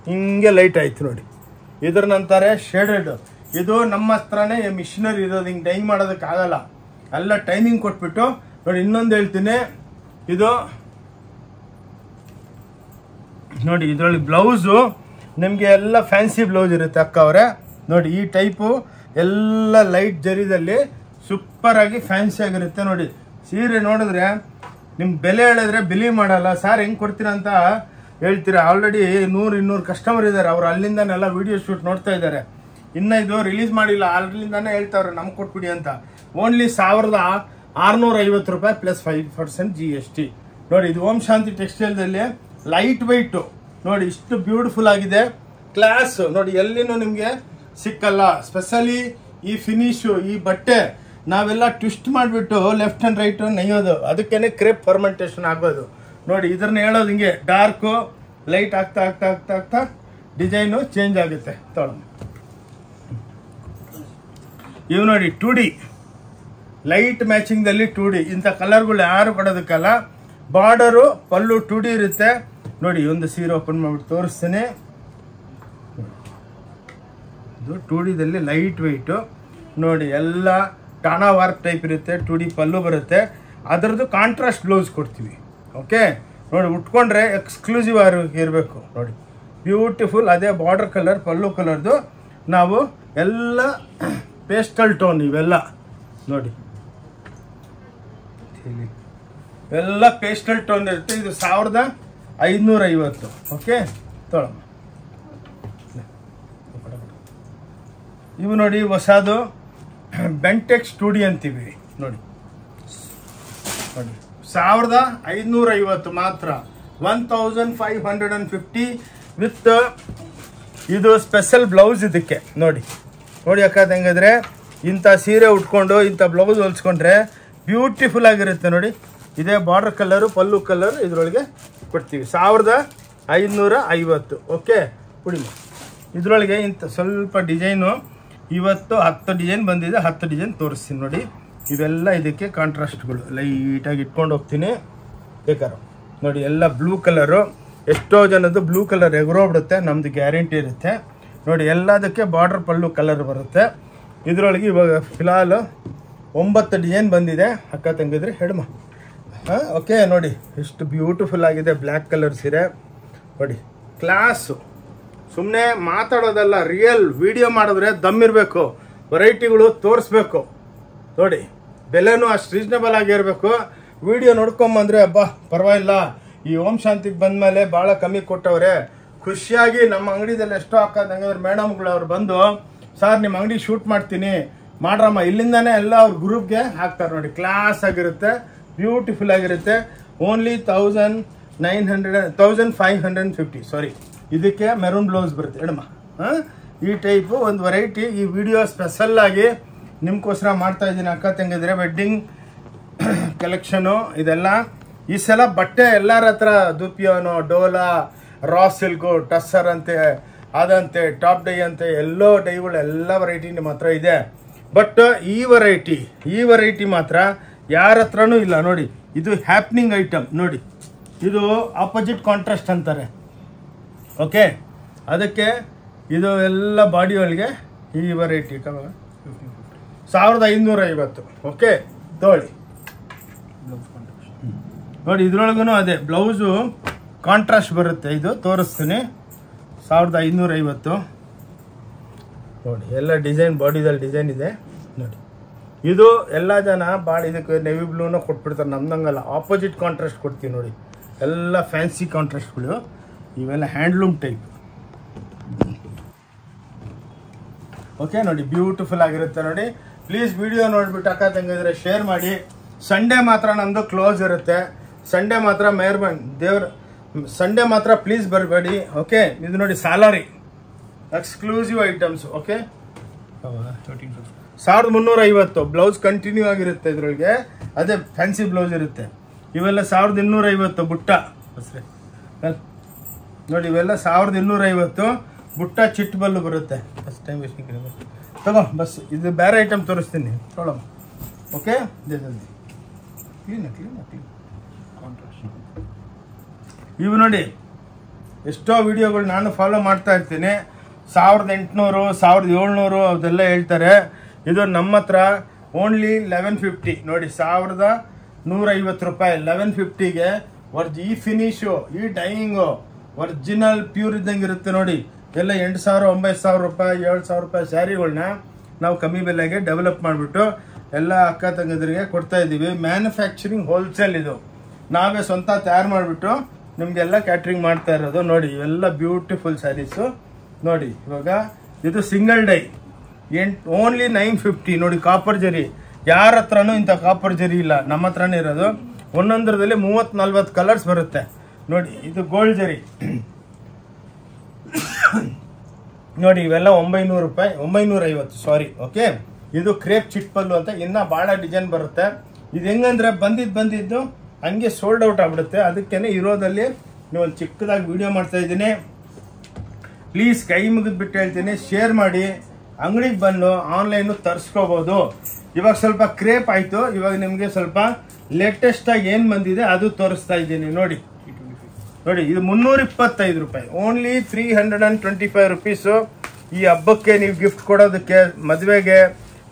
[SPEAKER 1] ಹಿಂಗೆ ಲೈಟ್ ಆಯ್ತು ನೋಡಿ. ಇದ್ರನ್ನಂತಾರೆ ಶೇಡೆಡ್. ಇದು ನಮ್ಮ ಹತ್ರನೇ ಮಿಷನರಿ ಇರೋದು, ಹಿಂಗೆ ಡೈಂಗ್ ಮಾಡೋದಕ್ಕಾಗಲ್ಲ. ಎಲ್ಲ ಟೈಮಿಂಗ್ ಕೊಟ್ಬಿಟ್ಟು ನೋಡಿ. ಇನ್ನೊಂದು ಹೇಳ್ತೀನಿ, ಇದು ನೋಡಿ ಇದರೊಳಗೆ ಬ್ಲೌಸು ನಿಮಗೆ ಎಲ್ಲ ಫ್ಯಾನ್ಸಿ ಬ್ಲೌಸ್ ಇರುತ್ತೆ ಅಕ್ಕ ಅವರೇ. ನೋಡಿ ಈ ಟೈಪು ಎಲ್ಲ ಲೈಟ್ ಜರಿದಲ್ಲಿ ಸೂಪರ್ ಆಗಿ ಫ್ಯಾನ್ಸಿ ಆಗಿರುತ್ತೆ. ನೋಡಿ ಸೀರೆ ನೋಡಿದ್ರೆ ನಿಮ್ಗೆ ಬೆಲೆ ಹೇಳಿದ್ರೆ ಬಿಲೀವ್ ಮಾಡಲ್ಲ. ಸಾರ್ ಹೆಂಗೆ ಕೊಡ್ತೀರಾ ಅಂತ ಹೇಳ್ತೀರಾ. ಆಲ್ರೆಡಿ 100-200 ಕಸ್ಟಮರ್ ಇದ್ದಾರೆ, ಅವ್ರು ಅಲ್ಲಿಂದನೆಲ್ಲ ವಿಡಿಯೋ ಶೂಟ್ ನೋಡ್ತಾ ಇದ್ದಾರೆ. ಇನ್ನು ಇದು ರಿಲೀಸ್ ಮಾಡಿಲ್ಲ, ಅಲ್ಲಿಂದಾನೆ ಹೇಳ್ತಾವ್ರೆ ನಮ್ಗೆ ಕೊಟ್ಬಿಡಿ ಅಂತ. ಓನ್ಲಿ 1650 ರೂಪಾಯಿ ಪ್ಲಸ್ 5% GST. ನೋಡಿ ಇದು ಓಂ ಶಾಂತಿ ಟೆಕ್ಸ್ಟೈಲ್ದಲ್ಲಿ ಲೈಟ್ ವೆಯ್ಟು ನೋಡಿ ಇಷ್ಟು ಬ್ಯೂಟಿಫುಲ್ ಆಗಿದೆ. ಕ್ಲಾಸ್ ನೋಡಿ ಎಲ್ಲಿನೂ ನಿಮಗೆ ಸಿಕ್ಕಲ್ಲ. ಸ್ಪೆಷಲಿ ಈ ಫಿನಿಶು, ಈ ಬಟ್ಟೆ ನಾವೆಲ್ಲ ಟ್ವಿಸ್ಟ್ ಮಾಡಿಬಿಟ್ಟು ಲೆಫ್ಟ್ ಆ್ಯಂಡ್ ರೈಟ್ ನೈಯೋದು, ಅದಕ್ಕೇನೆ ಕ್ರೇಪ್ ಫರ್ಮೆಂಟೇಷನ್ ಆಗೋದು. ನೋಡಿ ಇದನ್ನ ಹೇಳೋದು ಹಿಂಗೆ ಡಾರ್ಕು ಲೈಟ್ ಆಗ್ತಾ ಆಗ್ತಾ ಆಗ್ತಾ ಆಗ್ತಾ ಡಿಸೈನು ಚೇಂಜ್ ಆಗುತ್ತೆ. ಇವು ನೋಡಿ 2D ಲೈಟ್ ಮ್ಯಾಚಿಂಗ್ದಲ್ಲಿ 2D. ಇಂಥ ಕಲರ್ಗಳು ಯಾರು ಕೊಡೋದಕ್ಕಲ್ಲ. ಬಾರ್ಡರು ಪಲ್ಲು 2D ಇರುತ್ತೆ. ನೋಡಿ ಒಂದು ಸೀರೆ ಓಪನ್ ಮಾಡಿಬಿಟ್ಟು ತೋರಿಸ್ತೀನಿ. ಇದು 2Dದಲ್ಲಿ ಲೈಟ್ ವೆಯ್ಟು ನೋಡಿ, ಎಲ್ಲ ಟಾನಾ ವರ್ಕ್ ಟೈಪ್ ಇರುತ್ತೆ. 2D ಪಲ್ಲು ಬರುತ್ತೆ, ಅದರದ್ದು ಕಾಂಟ್ರಾಸ್ಟ್ ಬ್ಲೌಸ್ ಕೊಡ್ತೀವಿ. ಓಕೆ ನೋಡಿ ಉಟ್ಕೊಂಡ್ರೆ ಎಕ್ಸ್ಕ್ಲೂಸಿವ್ ಆಗಿ ಇರಬೇಕು. ನೋಡಿ ಬ್ಯೂಟಿಫುಲ್, ಅದೇ ಬಾರ್ಡರ್ ಕಲರ್ ಪಲ್ಲು ಕಲರ್ದು. ನಾವು ಎಲ್ಲ ಪೇಸ್ಟಲ್ ಟೋನ್ ಇವೆಲ್ಲ ನೋಡಿ, ಎಲ್ಲ ಪೇಸ್ಟಲ್ ಟೋನ್ ಇರುತ್ತೆ. ಇದು 1550. ಓಕೆ ತೊಳಮ್ಮ. ಇವು ನೋಡಿ ಹೊಸದು ಬೆಂಟೆಕ್ಸ್ 2D ಅಂತೀವಿ. ನೋಡಿ ನೋಡಿ 1550 ಮಾತ್ರ, 1550 ವಿತ್ ಇದು ಸ್ಪೆಷಲ್ ಬ್ಲೌಸ್. ಇದಕ್ಕೆ ನೋಡಿ ನೋಡಿ ಅಕ್ಕ ಹೆಂಗಾದ್ರೆ ಇಂಥ ಸೀರೆ ಉಟ್ಕೊಂಡು ಇಂಥ ಬ್ಲೌಸ್ ಹೊಲ್ಸ್ಕೊಂಡ್ರೆ ಬ್ಯೂಟಿಫುಲ್ ಆಗಿರುತ್ತೆ. ನೋಡಿ ಇದೇ ಬಾರ್ಡರ್ ಕಲರು ಪಲ್ಲು ಕಲರ್ ಇದರೊಳಗೆ ಕೊಡ್ತೀವಿ. 1550. ಓಕೆ ಕುಡಿಮ. ಇದರೊಳಗೆ ಇಂಥ ಸ್ವಲ್ಪ ಡಿಸೈನು ಇವತ್ತು 10 ಡಿಸೈನ್ ಬಂದಿದೆ, 10 ಡಿಸೈನ್ ತೋರಿಸ್ತೀನಿ ನೋಡಿ. ಇವೆಲ್ಲ ಇದಕ್ಕೆ ಕಾಂಟ್ರಾಸ್ಟ್ಗಳು ಲೈಟಾಗಿ ಇಟ್ಕೊಂಡು ಹೋಗ್ತೀನಿ ಬೇಕಾದ್ರೆ. ನೋಡಿ ಎಲ್ಲ ಬ್ಲೂ ಕಲರು, ಎಷ್ಟೋ ಜನದ್ದು ಬ್ಲೂ ಕಲರ್ ಎಗರೋಗ್ಬಿಡುತ್ತೆ, ನಮ್ಮದು ಗ್ಯಾರಂಟಿ ಇರುತ್ತೆ. ನೋಡಿ ಎಲ್ಲದಕ್ಕೆ ಬಾರ್ಡರ್ ಪಲ್ಲು ಕಲರ್ ಬರುತ್ತೆ. ಇದರೊಳಗೆ ಇವಾಗ ಫಿಲಹಾಲ್ 9 ಡಿಸೈನ್ ಬಂದಿದೆ ಅಕ್ಕ ತಂಗಿದ್ರೆ ಹೆಡ್ಮ. ಹಾಂ ಓಕೆ ನೋಡಿ ಎಷ್ಟು ಬ್ಯೂಟಿಫುಲ್ ಆಗಿದೆ. ಬ್ಲ್ಯಾಕ್ ಕಲರ್ ಸೀರೆ ನೋಡಿ, ಕ್ಲಾಸು. ಸುಮ್ಮನೆ ಮಾತಾಡೋದಲ್ಲ, ರಿಯಲ್ ವಿಡಿಯೋ ಮಾಡಿದ್ರೆ ದಮ್ಮಿರಬೇಕು, ವೆರೈಟಿಗಳು ತೋರಿಸ್ಬೇಕು. ನೋಡಿ ಬೆಲೆನೂ ಅಷ್ಟು ರೀಸನೇಬಲ್ ಆಗಿರಬೇಕು. ವಿಡಿಯೋ ನೋಡ್ಕೊಂಬಂದ್ರೆ ಅಬ್ಬಾ ಪರವಾಗಿಲ್ಲ, ಈ ಓಂ ಶಾಂತಿಗೆ ಬಂದಮೇಲೆ ಭಾಳ ಕಮ್ಮಿ ಕೊಟ್ಟವ್ರೆ. ಖುಷಿಯಾಗಿ ನಮ್ಮ ಅಂಗಡಿದಲ್ಲಿ ಎಷ್ಟೋ ಹಾಕೋದಂಗಂದ್ರೆ ಮೇಡಮ್ಗಳು ಅವ್ರು ಬಂದು ಸರ್ ನಿಮ್ಮ ಅಂಗಡಿ ಶೂಟ್ ಮಾಡ್ತೀನಿ ಮಾಡ್ರಮ್ಮ, ಇಲ್ಲಿಂದಾನೆ ಎಲ್ಲ ಅವ್ರ ಗ್ರೂಪ್ಗೆ ಹಾಕ್ತಾರೆ. ನೋಡಿ ಕ್ಲಾಸ್ ಆಗಿರುತ್ತೆ, ಬ್ಯೂಟಿಫುಲ್ ಆಗಿರುತ್ತೆ. ಓನ್ಲಿ 1550. ಸಾರಿ, ಇದಕ್ಕೆ ಮೆರೂನ್ ಬ್ಲೌಸ್ ಬರುತ್ತೆ ಎಡಮ್ಮ. ಹಾಂ ಈ ಟೈಪು ಒಂದು ವೆರೈಟಿ. ಈ ವಿಡಿಯೋ ಸ್ಪೆಷಲ್ ಆಗಿ ನಿಮ್ಗೋಸ್ಕರ ಮಾಡ್ತಾ ಇದ್ದೀನಿ ಅಕ್ಕ ತಂಗಿದ್ರೆ. ವೆಡ್ಡಿಂಗ್ ಕಲೆಕ್ಷನು ಇದೆಲ್ಲ. ಈ ಸಲ ಬಟ್ಟೆ ಎಲ್ಲರ ಹತ್ರ ದುಪಿಯೋನು, ಡೋಲಾ, ರಾ ಸಿಲ್ಕು, ಟಸ್ಸರ್ ಅಂತೆ, ಅದಂತೆ, ಟಾಪ್ ಡೈ ಅಂತೆ, ಎಲ್ಲೋ ಡೈಗಳು ಎಲ್ಲ ವೆರೈಟಿ ನಿಮ್ಮ ಹತ್ರ ಇದೆ. ಬಟ್ ಈ ವೆರೈಟಿ ಮಾತ್ರ ಯಾರ ಹತ್ರನೂ ಇಲ್ಲ. ನೋಡಿ ಇದು ಹ್ಯಾಪ್ನಿಂಗ್ ಐಟಮ್. ನೋಡಿ ಇದು ಆಪೋಸಿಟ್ ಕಾಂಟ್ರಾಸ್ಟ್ ಅಂತಾರೆ. ಓಕೆ ಅದಕ್ಕೆ ಇದು ಎಲ್ಲ ಬಾಡಿ ಒಳಗೆ ಈ ವೆರೈಟಿ 1550. ಓಕೆ ತೋಳಿ. ನೋಡಿ ಇದ್ರೊಳಗೂ ಅದೇ ಬ್ಲೌಸು ಕಾಂಟ್ರಾಸ್ಟ್ ಬರುತ್ತೆ. ಇದು ತೋರಿಸ್ತೀನಿ. 1550. ನೋಡಿ ಎಲ್ಲ ಡಿಸೈನ್ ಬಾಡಿದಲ್ಲಿ ಡಿಸೈನ್ ಇದೆ. ನೋಡಿ ಇದು ಎಲ್ಲ ಜನ ಭಾಳ ಇದಕ್ಕೆ ನೆವಿ ಬ್ಲೂನ ಕೊಟ್ಬಿಡ್ತಾರೆ, ನಮ್ದಂಗಲ್ಲ ಆಪೋಸಿಟ್ ಕಾಂಟ್ರಾಸ್ಟ್ ಕೊಡ್ತೀವಿ. ನೋಡಿ ಎಲ್ಲ ಫ್ಯಾನ್ಸಿ ಕಾಂಟ್ರಾಸ್ಟ್ಗಳು, ಇವೆಲ್ಲ ಹ್ಯಾಂಡ್ಲೂಮ್ ಟೈಪ್. ಓಕೆ ನೋಡಿ ಬ್ಯೂಟಿಫುಲ್ ಆಗಿರುತ್ತೆ. ನೋಡಿ ಪ್ಲೀಸ್ ವಿಡಿಯೋ ನೋಡಿಬಿಟ್ಟು ಅಕ್ಕ ತಂಗಿದ್ರೆ ಶೇರ್ ಮಾಡಿ. ಸಂಡೇ ಮಾತ್ರ ನಮ್ಮದು ಕ್ಲೋಸ್ ಇರುತ್ತೆ. ಸಂಡೇ ಮಾತ್ರ ಸಂಡೇ ಮಾತ್ರ ಪ್ಲೀಸ್ ಬರಬೇಡಿ. ಓಕೆ ಇದು ನೋಡಿ salary exclusive items. Okay 1350. Blouse continue ಆಗಿರುತ್ತೆ ಇದ್ರೊಳಗೆ, ಅದೇ ಫ್ಯಾನ್ಸಿ ಬ್ಲೌಸ್ ಇರುತ್ತೆ. ಇವೆಲ್ಲ 1250 ಬುಟ್ಟ. ನೋಡಿ ಇವೆಲ್ಲ 1250 ಬುಟ್ಟ ಚಿಟ್ ಬಲ್ಲು ಬರುತ್ತೆ. ಫಸ್ಟ್ ಟೈಮ್ ತಗೋ ಬಸ್. ಇದು ಬೇರೆ ಐಟಮ್ ತೋರಿಸ್ತೀನಿ ತೊಗೊಳಮ್ಮ. Okay clean. ಇವು ನೋಡಿ ಎಷ್ಟೋ ವಿಡಿಯೋಗಳು ನಾನು ಫಾಲೋ ಮಾಡ್ತಾ ಇರ್ತೀನಿ. 1800, 1700 ಅದೆಲ್ಲ ಹೇಳ್ತಾರೆ. ಇದು ನಮ್ಮ ಹತ್ರ ಓನ್ಲಿ 1150 ನೋಡಿ, 1150 ರೂಪಾಯಿ 1150ಗೆ. ಈ ಫಿನಿಶು, ಈ ಡೈಯಿಂಗು ಒರಿಜಿನಲ್ ಪ್ಯೂರ್ ಇದ್ದಂಗೆ ಇರುತ್ತೆ ನೋಡಿ. ಎಲ್ಲ 8,000 9,000 ರೂಪಾಯಿ 7,000 ರೂಪಾಯಿ ಸ್ಯಾರಿಗಳನ್ನ ನಾವು ಕಮ್ಮಿ ಬೆಲೆಗೆ ಡೆವಲಪ್ ಮಾಡಿಬಿಟ್ಟು ಎಲ್ಲ ಅಕ್ಕ ತಂಗದ್ರಿಗೆ ಕೊಡ್ತಾ ಇದ್ದೀವಿ. ಮ್ಯಾನುಫ್ಯಾಕ್ಚರಿಂಗ್ ಹೋಲ್ಸೇಲ್ ಇದು, ನಾವೇ ಸ್ವಂತ ತಯಾರು ಮಾಡಿಬಿಟ್ಟು ನಿಮಗೆಲ್ಲ ಕ್ಯಾಟ್ರಿಂಗ್ ಮಾಡ್ತಾ ಇರೋದು ನೋಡಿ. ಇವೆಲ್ಲ ಬ್ಯೂಟಿಫುಲ್ ಸ್ಯಾರೀಸು ನೋಡಿ. ಇವಾಗ ಇದು ಸಿಂಗಲ್ ಡೈ ಓನ್ಲಿ 950 ನೋಡಿ. ಕಾಪರ್ ಜರಿ, ಯಾರ ಹತ್ರನೂ ಇಂಥ ಕಾಪರ್ ಜರಿ ಇಲ್ಲ, ನಮ್ಮ ಹತ್ರನೇ ಇರೋದು. ಒಂದೊಂದರದಲ್ಲಿ 30-40 ಕಲರ್ಸ್ ಬರುತ್ತೆ ನೋಡಿ. ಇದು ಗೋಲ್ಡ್ ಜರಿ ನೋಡಿ. ಇವೆಲ್ಲ 900 ರೂಪಾಯಿ, 950 ಸಾರಿ. ಓಕೆ, ಇದು ಕ್ರೇಪ್ ಚಿಟ್ಪಲ್ಲು ಅಂತ ಇನ್ನ ಭಾಳ ಡಿಸೈನ್ ಬರುತ್ತೆ. ಇದು ಹೆಂಗಂದ್ರೆ ಬಂದಿದ್ದು ಹಂಗೆ ಸೋಲ್ಡ್ ಔಟ್ ಆಗ್ಬಿಡುತ್ತೆ. ಅದಕ್ಕೇನೆ ಇರೋದಲ್ಲಿ ನೀವು ಒಂದು ಚಿಕ್ಕದಾಗಿ ವಿಡಿಯೋ ಮಾಡ್ತಾ ಇದ್ದೀನಿ. ಪ್ಲೀಸ್ ಕೈ ಮುಗಿದ್ಬಿಟ್ಟು ಹೇಳ್ತೀನಿ, ಶೇರ್ ಮಾಡಿ. ಅಂಗಡಿಗೆ ಬಂದು ಆನ್ಲೈನು ತರಿಸ್ಕೋಬೋದು. ಇವಾಗ ಸ್ವಲ್ಪ ಕ್ರೇಪ್ ಆಯಿತು, ಇವಾಗ ನಿಮಗೆ ಸ್ವಲ್ಪ ಲೇಟೆಸ್ಟಾಗಿ ಏನು ಬಂದಿದೆ ಅದು ತೋರಿಸ್ತಾ ಇದ್ದೀನಿ ನೋಡಿ. ಇದು 325 ರೂಪಾಯಿ, ಓನ್ಲಿ 325 ರುಪೀಸು. ಈ ಹಬ್ಬಕ್ಕೆ ನೀವು ಗಿಫ್ಟ್ ಕೊಡೋದಕ್ಕೆ, ಮದುವೆಗೆ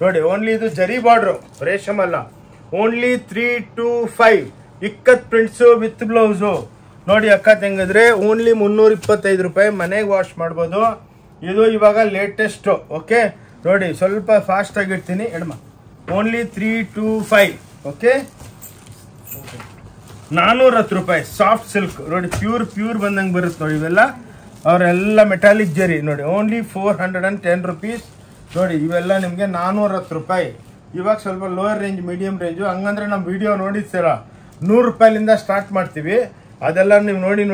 [SPEAKER 1] ನೋಡಿ. ಓನ್ಲಿ ಇದು ಜರಿ ಬಾರ್ಡ್ರು, ರೇಷಮ್ ಅಲ್ಲ. Only 325 ikat prints with blouse ನೋಡಿ. ಅಕ್ಕ ತಂಗಿದ್ರೆ ಓನ್ಲಿ 325 ರೂಪಾಯಿ, ಮನೆಗೆ ವಾಶ್ ಮಾಡ್ಬೋದು. ಇದು ಇವಾಗ ಲೇಟೆಸ್ಟು. ಓಕೆ ನೋಡಿ, ಸ್ವಲ್ಪ ಫಾಸ್ಟ್ ಆಗಿರ್ತೀನಿ ಎಡಮ. Only 325 okay. 410 ರೂಪಾಯಿ ಸಾಫ್ಟ್ ಸಿಲ್ಕ್ ನೋಡಿ. ಪ್ಯೂರ್ ಬಂದಂಗೆ ಬರುತ್ತೆ ನೋಡಿ. ಇವೆಲ್ಲ ಅವರೆಲ್ಲ ಮೆಟಾಲಿಕ್ ಜರಿ ನೋಡಿ. ಓನ್ಲಿ 410 ರುಪೀಸ್ ನೋಡಿ. ಇವೆಲ್ಲ ನಿಮಗೆ 410 ರೂಪಾಯಿ. ಇವಾಗ ಸ್ವಲ್ಪ ಲೋಯರ್ ರೇಂಜ್, ಮೀಡಿಯಂ ರೇಂಜು. ಹಂಗಂದ್ರೆ ನಮ್ಮ ವಿಡಿಯೋ ನೋಡಿರ್ತೀರ, 100 ರೂಪಾಯಿಲಿಂದ ಸ್ಟಾರ್ಟ್ ಮಾಡ್ತೀವಿ. ಅದೆಲ್ಲ ನೀವು ನೋಡಿ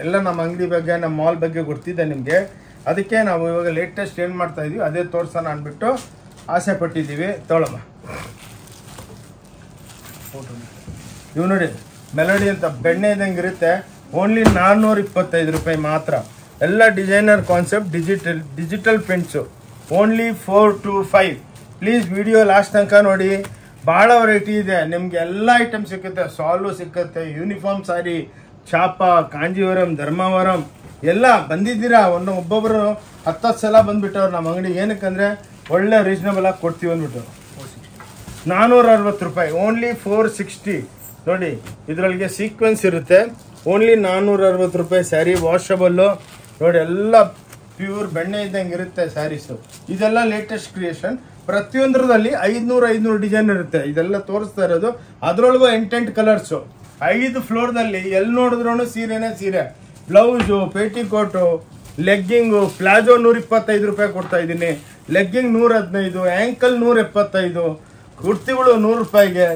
[SPEAKER 1] ಎಲ್ಲ ನಮ್ಮ ಅಂಗಡಿ ಬಗ್ಗೆ, ನಮ್ಮ ಮಾಲ್ ಬಗ್ಗೆ ಗೊತ್ತಿದೆ ನಿಮಗೆ. ಅದಕ್ಕೆ ನಾವು ಇವಾಗ ಲೇಟೆಸ್ಟ್ ಏನು ಮಾಡ್ತಾ ಇದೀವಿ ಅದೇ ತೋರ್ಸೋಣ ಅಂದ್ಬಿಟ್ಟು ಆಸೆ ಪಟ್ಟಿದ್ದೀವಿ. ತೊಗೊಳಮ್ಮ. ಇವು ನೋಡಿ, ಮೆಲಡಿ ಅಂತ ಬೆಣ್ಣೆ ಇದ್ದಂಗೆ ಇರುತ್ತೆ. ಓನ್ಲಿ 425 ರೂಪಾಯಿ ಮಾತ್ರ. ಎಲ್ಲ designer concept, digital prints. Only 425. Please video last ತನಕ ನೋಡಿ. ಭಾಳ ವೆರೈಟಿ ಇದೆ ನಿಮ್ಗೆ, ಎಲ್ಲ ಐಟಮ್ ಸಿಕ್ಕುತ್ತೆ. ಸಾಲು ಸಿಕ್ಕುತ್ತೆ, ಯೂನಿಫಾರ್ಮ್ ಸಾರಿ, ಚಾಪ, ಕಾಂಜೀವರಂ, ಧರ್ಮಾವರಂ ಎಲ್ಲ ಬಂದಿದ್ದೀರಾ. ಒಬ್ಬೊಬ್ಬರು 10 ಸಲ ಬಂದ್ಬಿಟ್ಟವ್ರು ನಮ್ಮ ಅಂಗಡಿ. ಏನಕ್ಕಂದ್ರೆ ಒಳ್ಳೆ ರೀಸನಬಲ್ ಆಗಿ ಕೊಡ್ತೀವಿ ಅಂದ್ಬಿಟ್ಟು. 460 ರೂಪಾಯಿ, ಓನ್ಲಿ 460 ನೋಡಿ. ಇದರೊಳಗೆ ಸೀಕ್ವೆನ್ಸ್ ಇರುತ್ತೆ. ಓನ್ಲಿ 460 ರೂಪಾಯಿ ಸ್ಯಾರಿ, ವಾಷಬಲ್ಲು ನೋಡಿ. ಎಲ್ಲ ಪ್ಯೂರ್ ಬೆಣ್ಣೆ ಇದ್ದಂಗೆ ಇರುತ್ತೆ ಸ್ಯಾರೀಸು. ಇದೆಲ್ಲ ಲೇಟೆಸ್ಟ್ ಕ್ರಿಯೇಷನ್. ಪ್ರತಿಯೊಂದರಲ್ಲಿ 500 ಡಿಸೈನ್ ಇರುತ್ತೆ. ಇದೆಲ್ಲ ತೋರಿಸ್ತಾ ಇರೋದು. ಅದರೊಳಗೂ 8 ಕಲರ್ಸು. 5 ಫ್ಲೋರ್ದಲ್ಲಿ ಎಲ್ಲಿ ನೋಡಿದ್ರೂ ಸೀರೆನೇ ಸೀರೆ. ಬ್ಲೌಸು, ಪೇಟಿಕೋಟು, ಲೆಗ್ಗಿಂಗು, ಪ್ಲಾಜೋ 125 ರೂಪಾಯಿ ಕೊಡ್ತಾ ಇದ್ದೀನಿ. ಲೆಗ್ಗಿಂಗ್ 115, ಆ್ಯಂಕಲ್ 175, ಕುರ್ತಿಗಳು 100 ರೂಪಾಯಿಗೆ.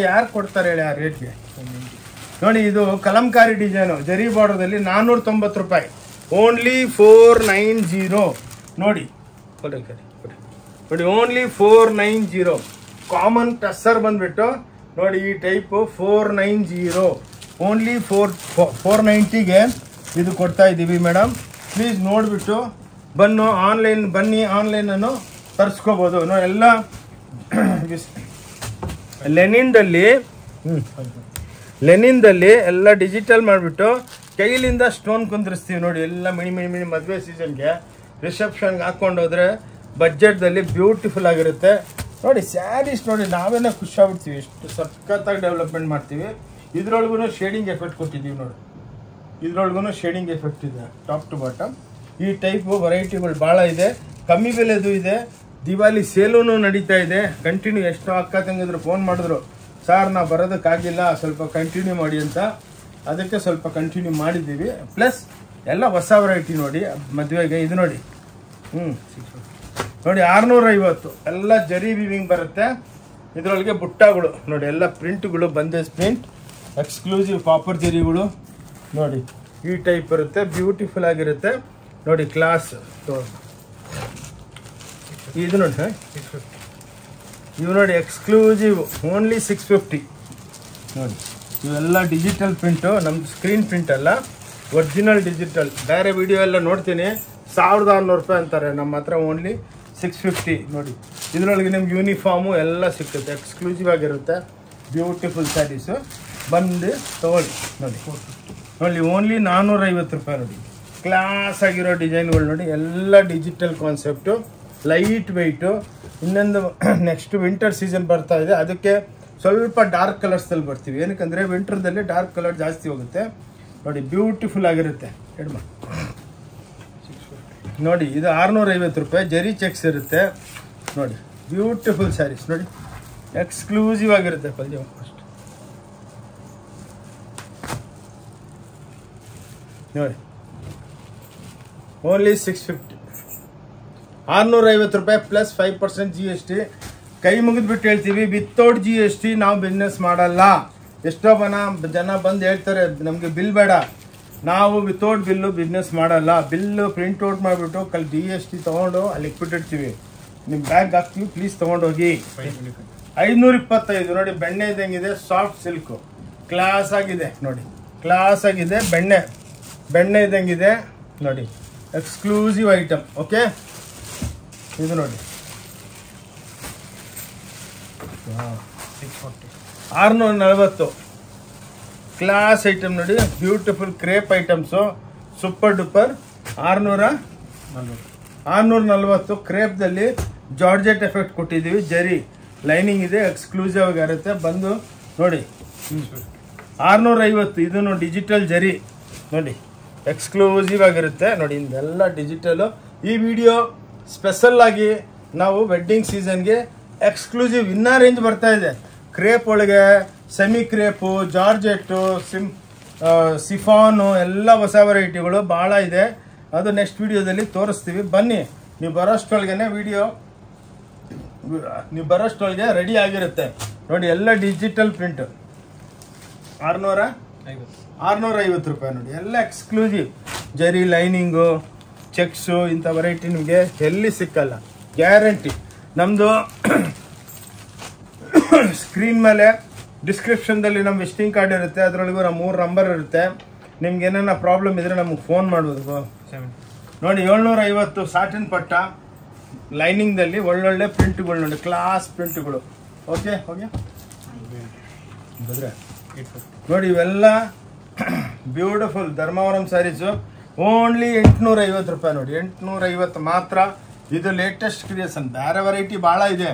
[SPEAKER 1] ಯಾರು ಕೊಡ್ತಾರೆ ಹೇಳಿ ಆ ರೇಟ್ಗೆ ನೋಡಿ. ಇದು ಕಲಂಕಾರಿ ಡಿಸೈನು, ಜರಿ ಬಾರ್ಡರ್ದಲ್ಲಿ 490 ರೂಪಾಯಿ, ಓನ್ಲಿ 490 ನೋಡಿ. ಓನ್ಲಿ 490. ಕಾಮನ್ ಟಸ್ಸರ್ ಬಂದ್ಬಿಟ್ಟು ನೋಡಿ, ಈ ಟೈಪು 490, ಓನ್ಲಿ 490ಗೆ ಇದು ಕೊಡ್ತಾ ಇದ್ದೀವಿ ಮೇಡಮ್. ಪ್ಲೀಸ್ ನೋಡಿಬಿಟ್ಟು ಬನ್ನಿ, ಆನ್ಲೈನನ್ನು ತರಿಸ್ಕೋಬೋದು ನೋಡಿ. ಎಲ್ಲ ಲೆನಿನ್ದಲ್ಲಿ ಎಲ್ಲ ಡಿಜಿಟಲ್ ಮಾಡಿಬಿಟ್ಟು ಕೈಲಿಂದ ಸ್ಟೋನ್ ಕುಂದಿರಿಸ್ತೀವಿ ನೋಡಿ. ಎಲ್ಲ ಮಿನಿ ಮದುವೆ ಸೀಸನ್ಗೆ, ರಿಸೆಪ್ಷನ್ಗೆ ಹಾಕ್ಕೊಂಡೋದ್ರೆ ಬಜೆಟ್ದಲ್ಲಿ ಬ್ಯೂಟಿಫುಲ್ ಆಗಿರುತ್ತೆ ನೋಡಿ. ಸ್ಯಾರೀಸ್ ನೋಡಿ, ನಾವೇನೋ ಖುಷಿ ಆಗ್ಬಿಡ್ತೀವಿ, ಎಷ್ಟು ಸಖತ್ತಾಗಿ ಡೆವಲಪ್ಮೆಂಟ್ ಮಾಡ್ತೀವಿ. ಇದ್ರೊಳಗೂ ಶೇಡಿಂಗ್ ಎಫೆಕ್ಟ್ ಕೊಟ್ಟಿದ್ದೀವಿ ನೋಡಿ. ಇದ್ರೊಳಗೂ ಶೇಡಿಂಗ್ ಎಫೆಕ್ಟ್ ಇದೆ ಟಾಪ್ ಟು ಬಾಟಮ್. ಈ ಟೈಪು ವೆರೈಟಿಗಳು ಭಾಳ ಇದೆ. ಕಮ್ಮಿ ಬೆಲೆದು ಇದೆ. ದಿವಾಲಿ ಸೇಲೂ ನಡೀತಾ ಇದೆ. ಕಂಟಿನ್ಯೂ ಎಷ್ಟೋ ಅಕ್ಕ ತಂಗಿದ್ರು ಫೋನ್ ಮಾಡಿದ್ರು, ಸರ್ ನಾವು ಬರೋದಕ್ಕಾಗಿಲ್ಲ, ಸ್ವಲ್ಪ ಕಂಟಿನ್ಯೂ ಮಾಡಿ ಅಂತ. ಅದಕ್ಕೆ ಸ್ವಲ್ಪ ಕಂಟಿನ್ಯೂ ಮಾಡಿದ್ದೀವಿ. ಪ್ಲಸ್ ಎಲ್ಲ ಹೊಸ ವೆರೈಟಿ ನೋಡಿ ಮದುವೆಗೆ. ಇದು ನೋಡಿ ನೋಡಿ 650. ಎಲ್ಲ ಜರಿ ವಿವಿಂಗ್ ಬರುತ್ತೆ. ಇದರೊಳಗೆ ಬುಟ್ಟಗಳು ನೋಡಿ, ಎಲ್ಲ ಪ್ರಿಂಟ್ಗಳು, ಬಂದೇಜ್ ಪ್ರಿಂಟ್, ಎಕ್ಸ್ಕ್ಲೂಸಿವ್ ಕಾಪರ್ ಜರಿಗಳು ನೋಡಿ. ಈ ಟೈಪ್ ಬರುತ್ತೆ, ಬ್ಯೂಟಿಫುಲ್ ಆಗಿರುತ್ತೆ ನೋಡಿ. ಕ್ಲಾಸ್ ಇದು ನೋಡಿ, ಇವು ನೋಡಿ ಎಕ್ಸ್ಕ್ಲೂಸಿವ್, ಓನ್ಲಿ 650 ನೋಡಿ. ಇವೆಲ್ಲ ಡಿಜಿಟಲ್ ಪ್ರಿಂಟು, ನಮ್ದು ಸ್ಕ್ರೀನ್ ಪ್ರಿಂಟ್ ಅಲ್ಲ, ಒರಿಜಿನಲ್ ಡಿಜಿಟಲ್. ಬೇರೆ ವಿಡಿಯೋ ಎಲ್ಲ ನೋಡ್ತೀನಿ 1600 ರೂಪಾಯಿ ಅಂತಾರೆ, ನಮ್ಮ ಹತ್ರ ಓನ್ಲಿ 650 ನೋಡಿ. ಇದರೊಳಗೆ ನಿಮ್ಗೆ ಯೂನಿಫಾರ್ಮು ಎಲ್ಲ ಸಿಕ್ಕುತ್ತೆ, ಎಕ್ಸ್ಕ್ಲೂಸಿವ್ ಆಗಿರುತ್ತೆ. ಬ್ಯೂಟಿಫುಲ್ ಸ್ಯಾರೀಸು, ಬಂದು ತೊಗೊಳ್ಳಿ ನೋಡಿ. ಓನ್ಲಿ 450 ರೂಪಾಯಿ ನೋಡಿ. ಕ್ಲಾಸ್ ಆಗಿರೋ ಡಿಸೈನ್ಗಳು ನೋಡಿ. ಎಲ್ಲ ಡಿಜಿಟಲ್ ಕಾನ್ಸೆಪ್ಟು, ಲೈಟ್ ವೆಯ್ಟು ಇನ್ನೊಂದು ನೆಕ್ಸ್ಟ್ ವಿಂಟರ್ ಸೀಸನ್ ಬರ್ತಾ ಇದೆ, ಅದಕ್ಕೆ ಸ್ವಲ್ಪ ಡಾರ್ಕ್ ಕಲರ್ಸಲ್ಲಿ ಬರ್ತೀವಿ. ಏನಕ್ಕಂದರೆ ವಿಂಟರ್ದಲ್ಲಿ ಡಾರ್ಕ್ ಕಲರ್ ಜಾಸ್ತಿ ಹೋಗುತ್ತೆ. ನೋಡಿ ಬ್ಯೂಟಿಫುಲ್ ಆಗಿರುತ್ತೆ. ಎಡ್ಮ ನೋಡಿ, ಇದು 650 ರೂಪಾಯಿ. ಜರಿ ಚೆಕ್ಸ್ ಇರುತ್ತೆ ನೋಡಿ. ಬ್ಯೂಟಿಫುಲ್ ಸ್ಯಾರೀಸ್ ನೋಡಿ, ಎಕ್ಸ್ಕ್ಲೂಸಿವ್ ಆಗಿರುತ್ತೆ. ಪಲ್ಯ ಫಸ್ಟ್ ನೋಡಿ, ಓನ್ಲಿ 650, 650 ರೂಪಾಯಿ ಪ್ಲಸ್ 5% GST. ಕೈ ಮುಗಿದ್ಬಿಟ್ಟು ಹೇಳ್ತೀವಿ, ವಿತೌಟ್ GST ನಾವು ಬಿಸ್ನೆಸ್ ಮಾಡಲ್ಲ. ಎಷ್ಟೋ ಜನ ಬಂದು ಹೇಳ್ತಾರೆ ನಮಗೆ ಬಿಲ್ ಬೇಡ, ನಾವು ವಿತೌಟ್ ಬಿಲ್ಲು ಬಿಸ್ನೆಸ್ ಮಾಡಲ್ಲ. ಬಿಲ್ಲು ಪ್ರಿಂಟ್ಔಟ್ ಮಾಡಿಬಿಟ್ಟು GST ತೊಗೊಂಡು ಅಲ್ಲಿ ಇಟ್ಬಿಟ್ಟಿರ್ತೀವಿ, ನಿಮ್ಮ ಬ್ಯಾಗ್ ಹಾಕ್ತೀವಿ, ಪ್ಲೀಸ್ ತೊಗೊಂಡೋಗಿ. 525 ನೋಡಿ, ಬೆಣ್ಣೆ ಇದ್ದಂಗಿದೆ, ಸಾಫ್ಟ್ ಸಿಲ್ಕು, ಕ್ಲಾಸ್ ಆಗಿದೆ ನೋಡಿ, ಕ್ಲಾಸ್ ಆಗಿದೆ. ಬೆಣ್ಣೆ ಇದ್ದಂಗಿದೆ ನೋಡಿ, ಎಕ್ಸ್ಕ್ಲೂಸಿವ್ ಐಟಮ್. ಓಕೆ, ಇದು ನೋಡಿ 640, ಕ್ಲಾಸ್ ಐಟಮ್ ನೋಡಿ, beautiful crepe items, super duper. 640 ಕ್ರೇಪ್ದಲ್ಲಿ ಜಾರ್ಜೆಟ್ ಎಫೆಕ್ಟ್ ಕೊಟ್ಟಿದ್ದೀವಿ. ಜರಿ ಲೈನಿಂಗ್ ಇದೆ, ಎಕ್ಸ್ಕ್ಲೂಸಿವ್ ಆಗಿರುತ್ತೆ. ಬಂದು ನೋಡಿ 650. ಇದನ್ನು ಡಿಜಿಟಲ್ ಜರಿ ನೋಡಿ, ಎಕ್ಸ್ಕ್ಲೂಸಿವ್ ಆಗಿರುತ್ತೆ ನೋಡಿ. ಇದೆಲ್ಲ ಡಿಜಿಟಲು. ಈ ವಿಡಿಯೋ ಸ್ಪೆಷಲ್ ಆಗಿ ನಾವು ವೆಡ್ಡಿಂಗ್ ಸೀಸನ್ಗೆ ಎಕ್ಸ್ಕ್ಲೂಸಿವ್ ಇನ್ನರ್ ರೇಂಜ್ ಬರ್ತಾ ಇದೆ. ಕ್ರೇಪ್ ಒಳಗೆ ಸೆಮಿ ಕ್ರೇಪು, ಜಾರ್ಜೆಟ್ಟು, ಸಿಫಾನು ಎಲ್ಲ ಹೊಸ ವೆರೈಟಿಗಳು ಭಾಳ ಇದೆ. ಅದು ನೆಕ್ಸ್ಟ್ ವಿಡಿಯೋದಲ್ಲಿ ತೋರಿಸ್ತೀವಿ. ಬನ್ನಿ, ನೀವು ಬರೋಷ್ಟೊಳಗೆ ರೆಡಿ ಆಗಿರುತ್ತೆ ನೋಡಿ. ಎಲ್ಲ ಡಿಜಿಟಲ್ ಪ್ರಿಂಟ್ 650 ರೂಪಾಯಿ ನೋಡಿ. ಎಲ್ಲ ಎಕ್ಸ್ಕ್ಲೂಸಿವ್ ಜರಿ ಲೈನಿಂಗು, ಚೆಕ್ಸು, ಇಂಥ ವೆರೈಟಿ ನಿಮಗೆ ಎಲ್ಲಿ ಸಿಕ್ಕಲ್ಲ, ಗ್ಯಾರಂಟಿ. ನಮ್ಮದು ಸ್ಕ್ರೀನ್ ಮೇಲೆ ಡಿಸ್ಕ್ರಿಪ್ಷನ್ದಲ್ಲಿ ನಮ್ಮ ವಿಸಿಟಿಂಗ್ ಕಾರ್ಡ್ ಇರುತ್ತೆ, ಅದರೊಳಗೂ ನಮ್ಮ 3 ನಂಬರ್ ಇರುತ್ತೆ. ನಿಮ್ಗೆ ಏನೇನ ಪ್ರಾಬ್ಲಮ್ ಇದ್ರೆ ನಮಗೆ ಫೋನ್ ಮಾಡ್ಬೋದು. ನೋಡಿ 750 ಸಾಟಿನ್ ಪಟ್ಟ ಲೈನಿಂಗ್ದಲ್ಲಿ ಒಳ್ಳೊಳ್ಳೆ ಪ್ರಿಂಟ್ಗಳು ನೋಡಿ, ಕ್ಲಾಸ್ ಪ್ರಿಂಟ್ಗಳು. ಓಕೆ ನೋಡಿ, ಇವೆಲ್ಲ ಬ್ಯೂಟಿಫುಲ್ ಧರ್ಮವರಂ ಸ್ಯಾರೀಸು. ಓನ್ಲಿ 850 ರೂಪಾಯಿ ನೋಡಿ, 850 ಮಾತ್ರ. ಇದು ಲೇಟೆಸ್ಟ್ ಕ್ರಿಯೇಷನ್. ಬೇರೆ ವೆರೈಟಿ ಭಾಳ ಇದೆ.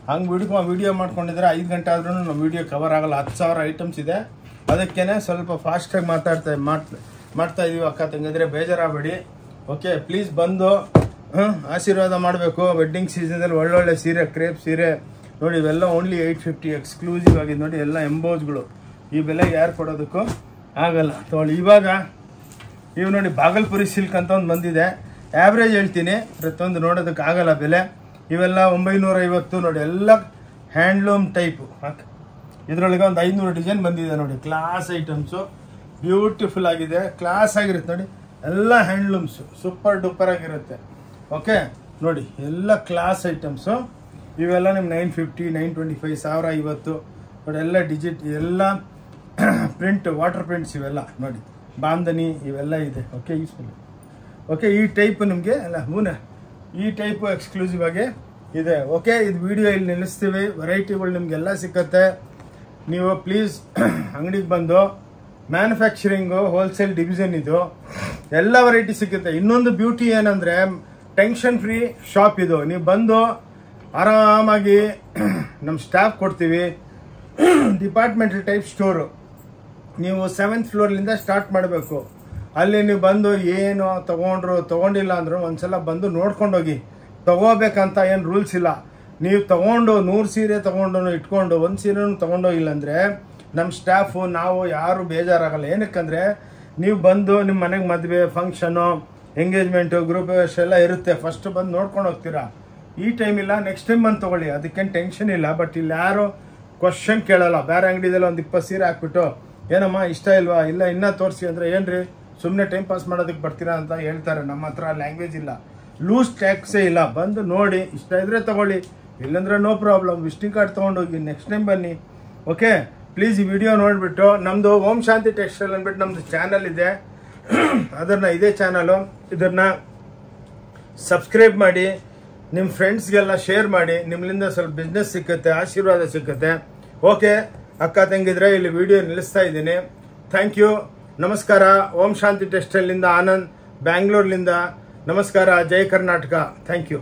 [SPEAKER 1] ಹಂಗೆ ವಿಡಿಯೋ ಮಾಡ್ಕೊಂಡಿದ್ರೆ 5 ಗಂಟೆ ಆದ್ರೂ ನಮ್ಮ ವಿಡಿಯೋ ಕವರ್ ಆಗಲ್ಲ. 10,000 ಐಟಮ್ಸ್ ಇದೆ. ಅದಕ್ಕೇನೆ ಸ್ವಲ್ಪ ಫಾಸ್ಟಾಗಿ ಮಾಡ್ತಾ ಇದೀವಿ. ಅಕ್ಕ ತಂಗಿದ್ರೆ ಬೇಜಾರಾಗಬೇಡಿ. ಓಕೆ, ಪ್ಲೀಸ್ ಬಂದು ಆಶೀರ್ವಾದ ಮಾಡಬೇಕು. ವೆಡ್ಡಿಂಗ್ ಸೀಸನ್ದಲ್ಲಿ ಒಳ್ಳೊಳ್ಳೆ ಸೀರೆ, ಕ್ರೇಪ್ ಸೀರೆ ನೋಡಿ. ಇವೆಲ್ಲ ಓನ್ಲಿ 850 ಎಕ್ಸ್ಕ್ಲೂಸಿವ್ ಆಗಿದೆ ನೋಡಿ. ಎಲ್ಲ ಎಂಬೋಸ್ಗಳು. ಈ ಬೆಲೆ ಯಾರು ಕೊಡೋದಕ್ಕೂ ಆಗಲ್ಲ. ತೊಗೊಳ್ಳಿ. ಇವಾಗ ಇವು ನೋಡಿ, ಬಾಗಲ್ಪುರಿ ಸಿಲ್ಕ್ ಅಂತ ಒಂದು ಬಂದಿದೆ. ಆ್ಯಾವ್ರೇಜ್ ಹೇಳ್ತೀನಿ, ಪ್ರತಿಯೊಂದು ನೋಡೋದಕ್ಕೆ ಆಗಲ್ಲ ಬೆಲೆ. ಇವೆಲ್ಲ 950 ನೋಡಿ. ಎಲ್ಲ ಹ್ಯಾಂಡ್ಲೂಮ್ ಟೈಪು. ಇದರೊಳಗೆ ಒಂದು 500 ಡಿಸೈನ್ ಬಂದಿದೆ ನೋಡಿ. ಕ್ಲಾಸ್ ಐಟಮ್ಸು, ಬ್ಯೂಟಿಫುಲ್ ಆಗಿದೆ, ಕ್ಲಾಸ್ ಆಗಿರುತ್ತೆ ನೋಡಿ. ಎಲ್ಲ ಹ್ಯಾಂಡ್ಲೂಮ್ಸು ಸೂಪರ್ ಡೂಪರ್ ಆಗಿರುತ್ತೆ. ಓಕೆ ನೋಡಿ, ಎಲ್ಲ ಕ್ಲಾಸ್ ಐಟಮ್ಸು. ಇವೆಲ್ಲ ನಿಮ್ಗೆ 950, 925, 1050 ನೋಡಿ. ಎಲ್ಲ ಎಲ್ಲ ಪ್ರಿಂಟ್, ವಾಟರ್ ಪ್ರಿಂಟ್ಸ್ ಇವೆಲ್ಲ ನೋಡಿ. ಬಾಂಧನಿ ಇವೆಲ್ಲ ಇದೆ. ಓಕೆ, ಈ ಟೈಪ್ ನಿಮಗೆ ಅಲ್ಲ ಈ ಟೈಪು ಎಕ್ಸ್ಕ್ಲೂಸಿವ್ ಆಗಿ ಇದೆ. ಓಕೆ, ಇದು ವಿಡಿಯೋ ಇಲ್ಲಿ ನಿಲ್ಲಿಸ್ತೀವಿ. ವೆರೈಟಿಗಳು ನಿಮಗೆಲ್ಲ ಸಿಕ್ಕತ್ತೆ. ನೀವು ಪ್ಲೀಸ್ ಅಂಗಡಿಗೆ ಬಂದು, ಮ್ಯಾನುಫ್ಯಾಕ್ಚರಿಂಗು ಹೋಲ್ಸೇಲ್ ಡಿವಿಷನ್ ಇದು, ಎಲ್ಲ ವೆರೈಟಿ ಸಿಗುತ್ತೆ. ಇನ್ನೊಂದು ಬ್ಯೂಟಿ ಏನಂದರೆ, ಟೆನ್ಷನ್ ಫ್ರೀ ಶಾಪ್ ಇದು. ನೀವು ಬಂದು ಆರಾಮಾಗಿ ನಮ್ಮ ಸ್ಟಾಫ್ ಕೊಡ್ತೀವಿ. Departmental type store. ನೀವು 7th ಫ್ಲೋರ್ಲಿಂದ ಸ್ಟಾರ್ಟ್ ಮಾಡಬೇಕು. ಅಲ್ಲಿ ನೀವು ಬಂದು ಏನು ತೊಗೊಂಡಿಲ್ಲ ಅಂದರೂ ಒಂದ್ಸಲ ಬಂದು ನೋಡ್ಕೊಂಡೋಗಿ. ತೊಗೋಬೇಕಂತ ಏನು ರೂಲ್ಸ್ ಇಲ್ಲ. ನೀವು ತೊಗೊಂಡು 100 ಸೀರೆ ತೊಗೊಂಡು ಇಟ್ಕೊಂಡು 1 ಸೀರೆನೂ ತೊಗೊಂಡೋಗಿಲ್ಲ ಅಂದರೆ ನಮ್ಮ ಸ್ಟಾಫು, ನಾವು ಯಾರು ಬೇಜಾರಾಗಲ್ಲ. ಏನಕ್ಕಂದರೆ ನೀವು ಬಂದು ನಿಮ್ಮ ಮನೆಗೆ ಮದುವೆ, ಫಂಕ್ಷನು, ಎಂಗೇಜ್ಮೆಂಟು, ಗ್ರೂಪ್ ಎಲ್ಲ ಇರುತ್ತೆ. ಫಸ್ಟ್ ಬಂದು ನೋಡ್ಕೊಂಡು ಹೋಗ್ತೀರಾ. ಈ ಟೈಮ್ ಇಲ್ಲ, ನೆಕ್ಸ್ಟ್ ಟೈಮ್ ಬಂದು ತೊಗೊಳ್ಳಿ, ಅದಕ್ಕೇನು ಟೆನ್ಷನ್ ಇಲ್ಲ. ಬಟ್ ಇಲ್ಲಿ ಯಾರು ಕ್ವಶನ್ ಕೇಳಲ್ಲ. ಬೇರೆ ಅಂಗಡಿದಲ್ಲಿ ಒಂದು 20 ಸೀರೆ ಹಾಕ್ಬಿಟ್ಟು, ಏನಮ್ಮ ಇಷ್ಟ ಇಲ್ವಾ, ಇಲ್ಲ ಇನ್ನೂ ತೋರಿಸಿ ಅಂದರೆ, ಏನ್ರಿ ಸುಮ್ಮನೆ ಟೈಮ್ ಪಾಸ್ ಮಾಡೋದಕ್ಕೆ ಬರ್ತೀರಾ ಅಂತ ಹೇಳ್ತಾರೆ. ನಮ್ಮ ಹತ್ರ ಲ್ಯಾಂಗ್ವೇಜ್ ಇಲ್ಲ, ಲೂಸ್ ಟ್ಯಾಕ್ಸೇ ಇಲ್ಲ. ಬಂದು ನೋಡಿ, ಇಷ್ಟ ಇದ್ರೆ ತಗೊಳ್ಳಿ, ಇಲ್ಲಾಂದ್ರೆ ನೋ ಪ್ರಾಬ್ಲಮ್. ವಿಸಿಟಿಂಗ್ ಕಾರ್ಡ್ ತೊಗೊಂಡೋಗಿ, ನೆಕ್ಸ್ಟ್ ಟೈಮ್ ಬನ್ನಿ. ಓಕೆ, ಪ್ಲೀಸ್ ಈ ವಿಡಿಯೋ ನೋಡಿಬಿಟ್ಟು, ನಮ್ಮದು ಓಂ ಶಾಂತಿ ಟೆಕ್ಸ್ಟೈಲ್ ಅಂದ್ಬಿಟ್ಟು ನಮ್ಮದು ಚಾನಲ್ ಇದೆ. ಇದೇ ಚಾನಲು, ಇದನ್ನು ಸಬ್ಸ್ಕ್ರೈಬ್ ಮಾಡಿ, ನಿಮ್ಮ ಫ್ರೆಂಡ್ಸ್ಗೆಲ್ಲ ಶೇರ್ ಮಾಡಿ. ನಿಮ್ಮಿಂದ ಸ್ವಲ್ಪ ಬಿಸ್ನೆಸ್ ಸಿಕ್ಕತ್ತೆ, ಆಶೀರ್ವಾದ ಸಿಕ್ಕತ್ತೆ. ಓಕೆ ಅಕ್ಕ ತಂಗಿದ್ರೆ, ಇಲ್ಲಿ ವಿಡಿಯೋ ನಿಲ್ಲಿಸ್ತಾ ಇದ್ದೀನಿ. ಥ್ಯಾಂಕ್ ಯು, ನಮಸ್ಕಾರ. ಓಂ ಶಾಂತಿ ಟೆಕ್ಸ್ಟೈಲಿಂದ ಆನಂದ್, ಬ್ಯಾಂಗ್ಳೂರ್ಲಿಂದ ನಮಸ್ಕಾರ. ಜೈ ಕರ್ನಾಟಕ. Thank you.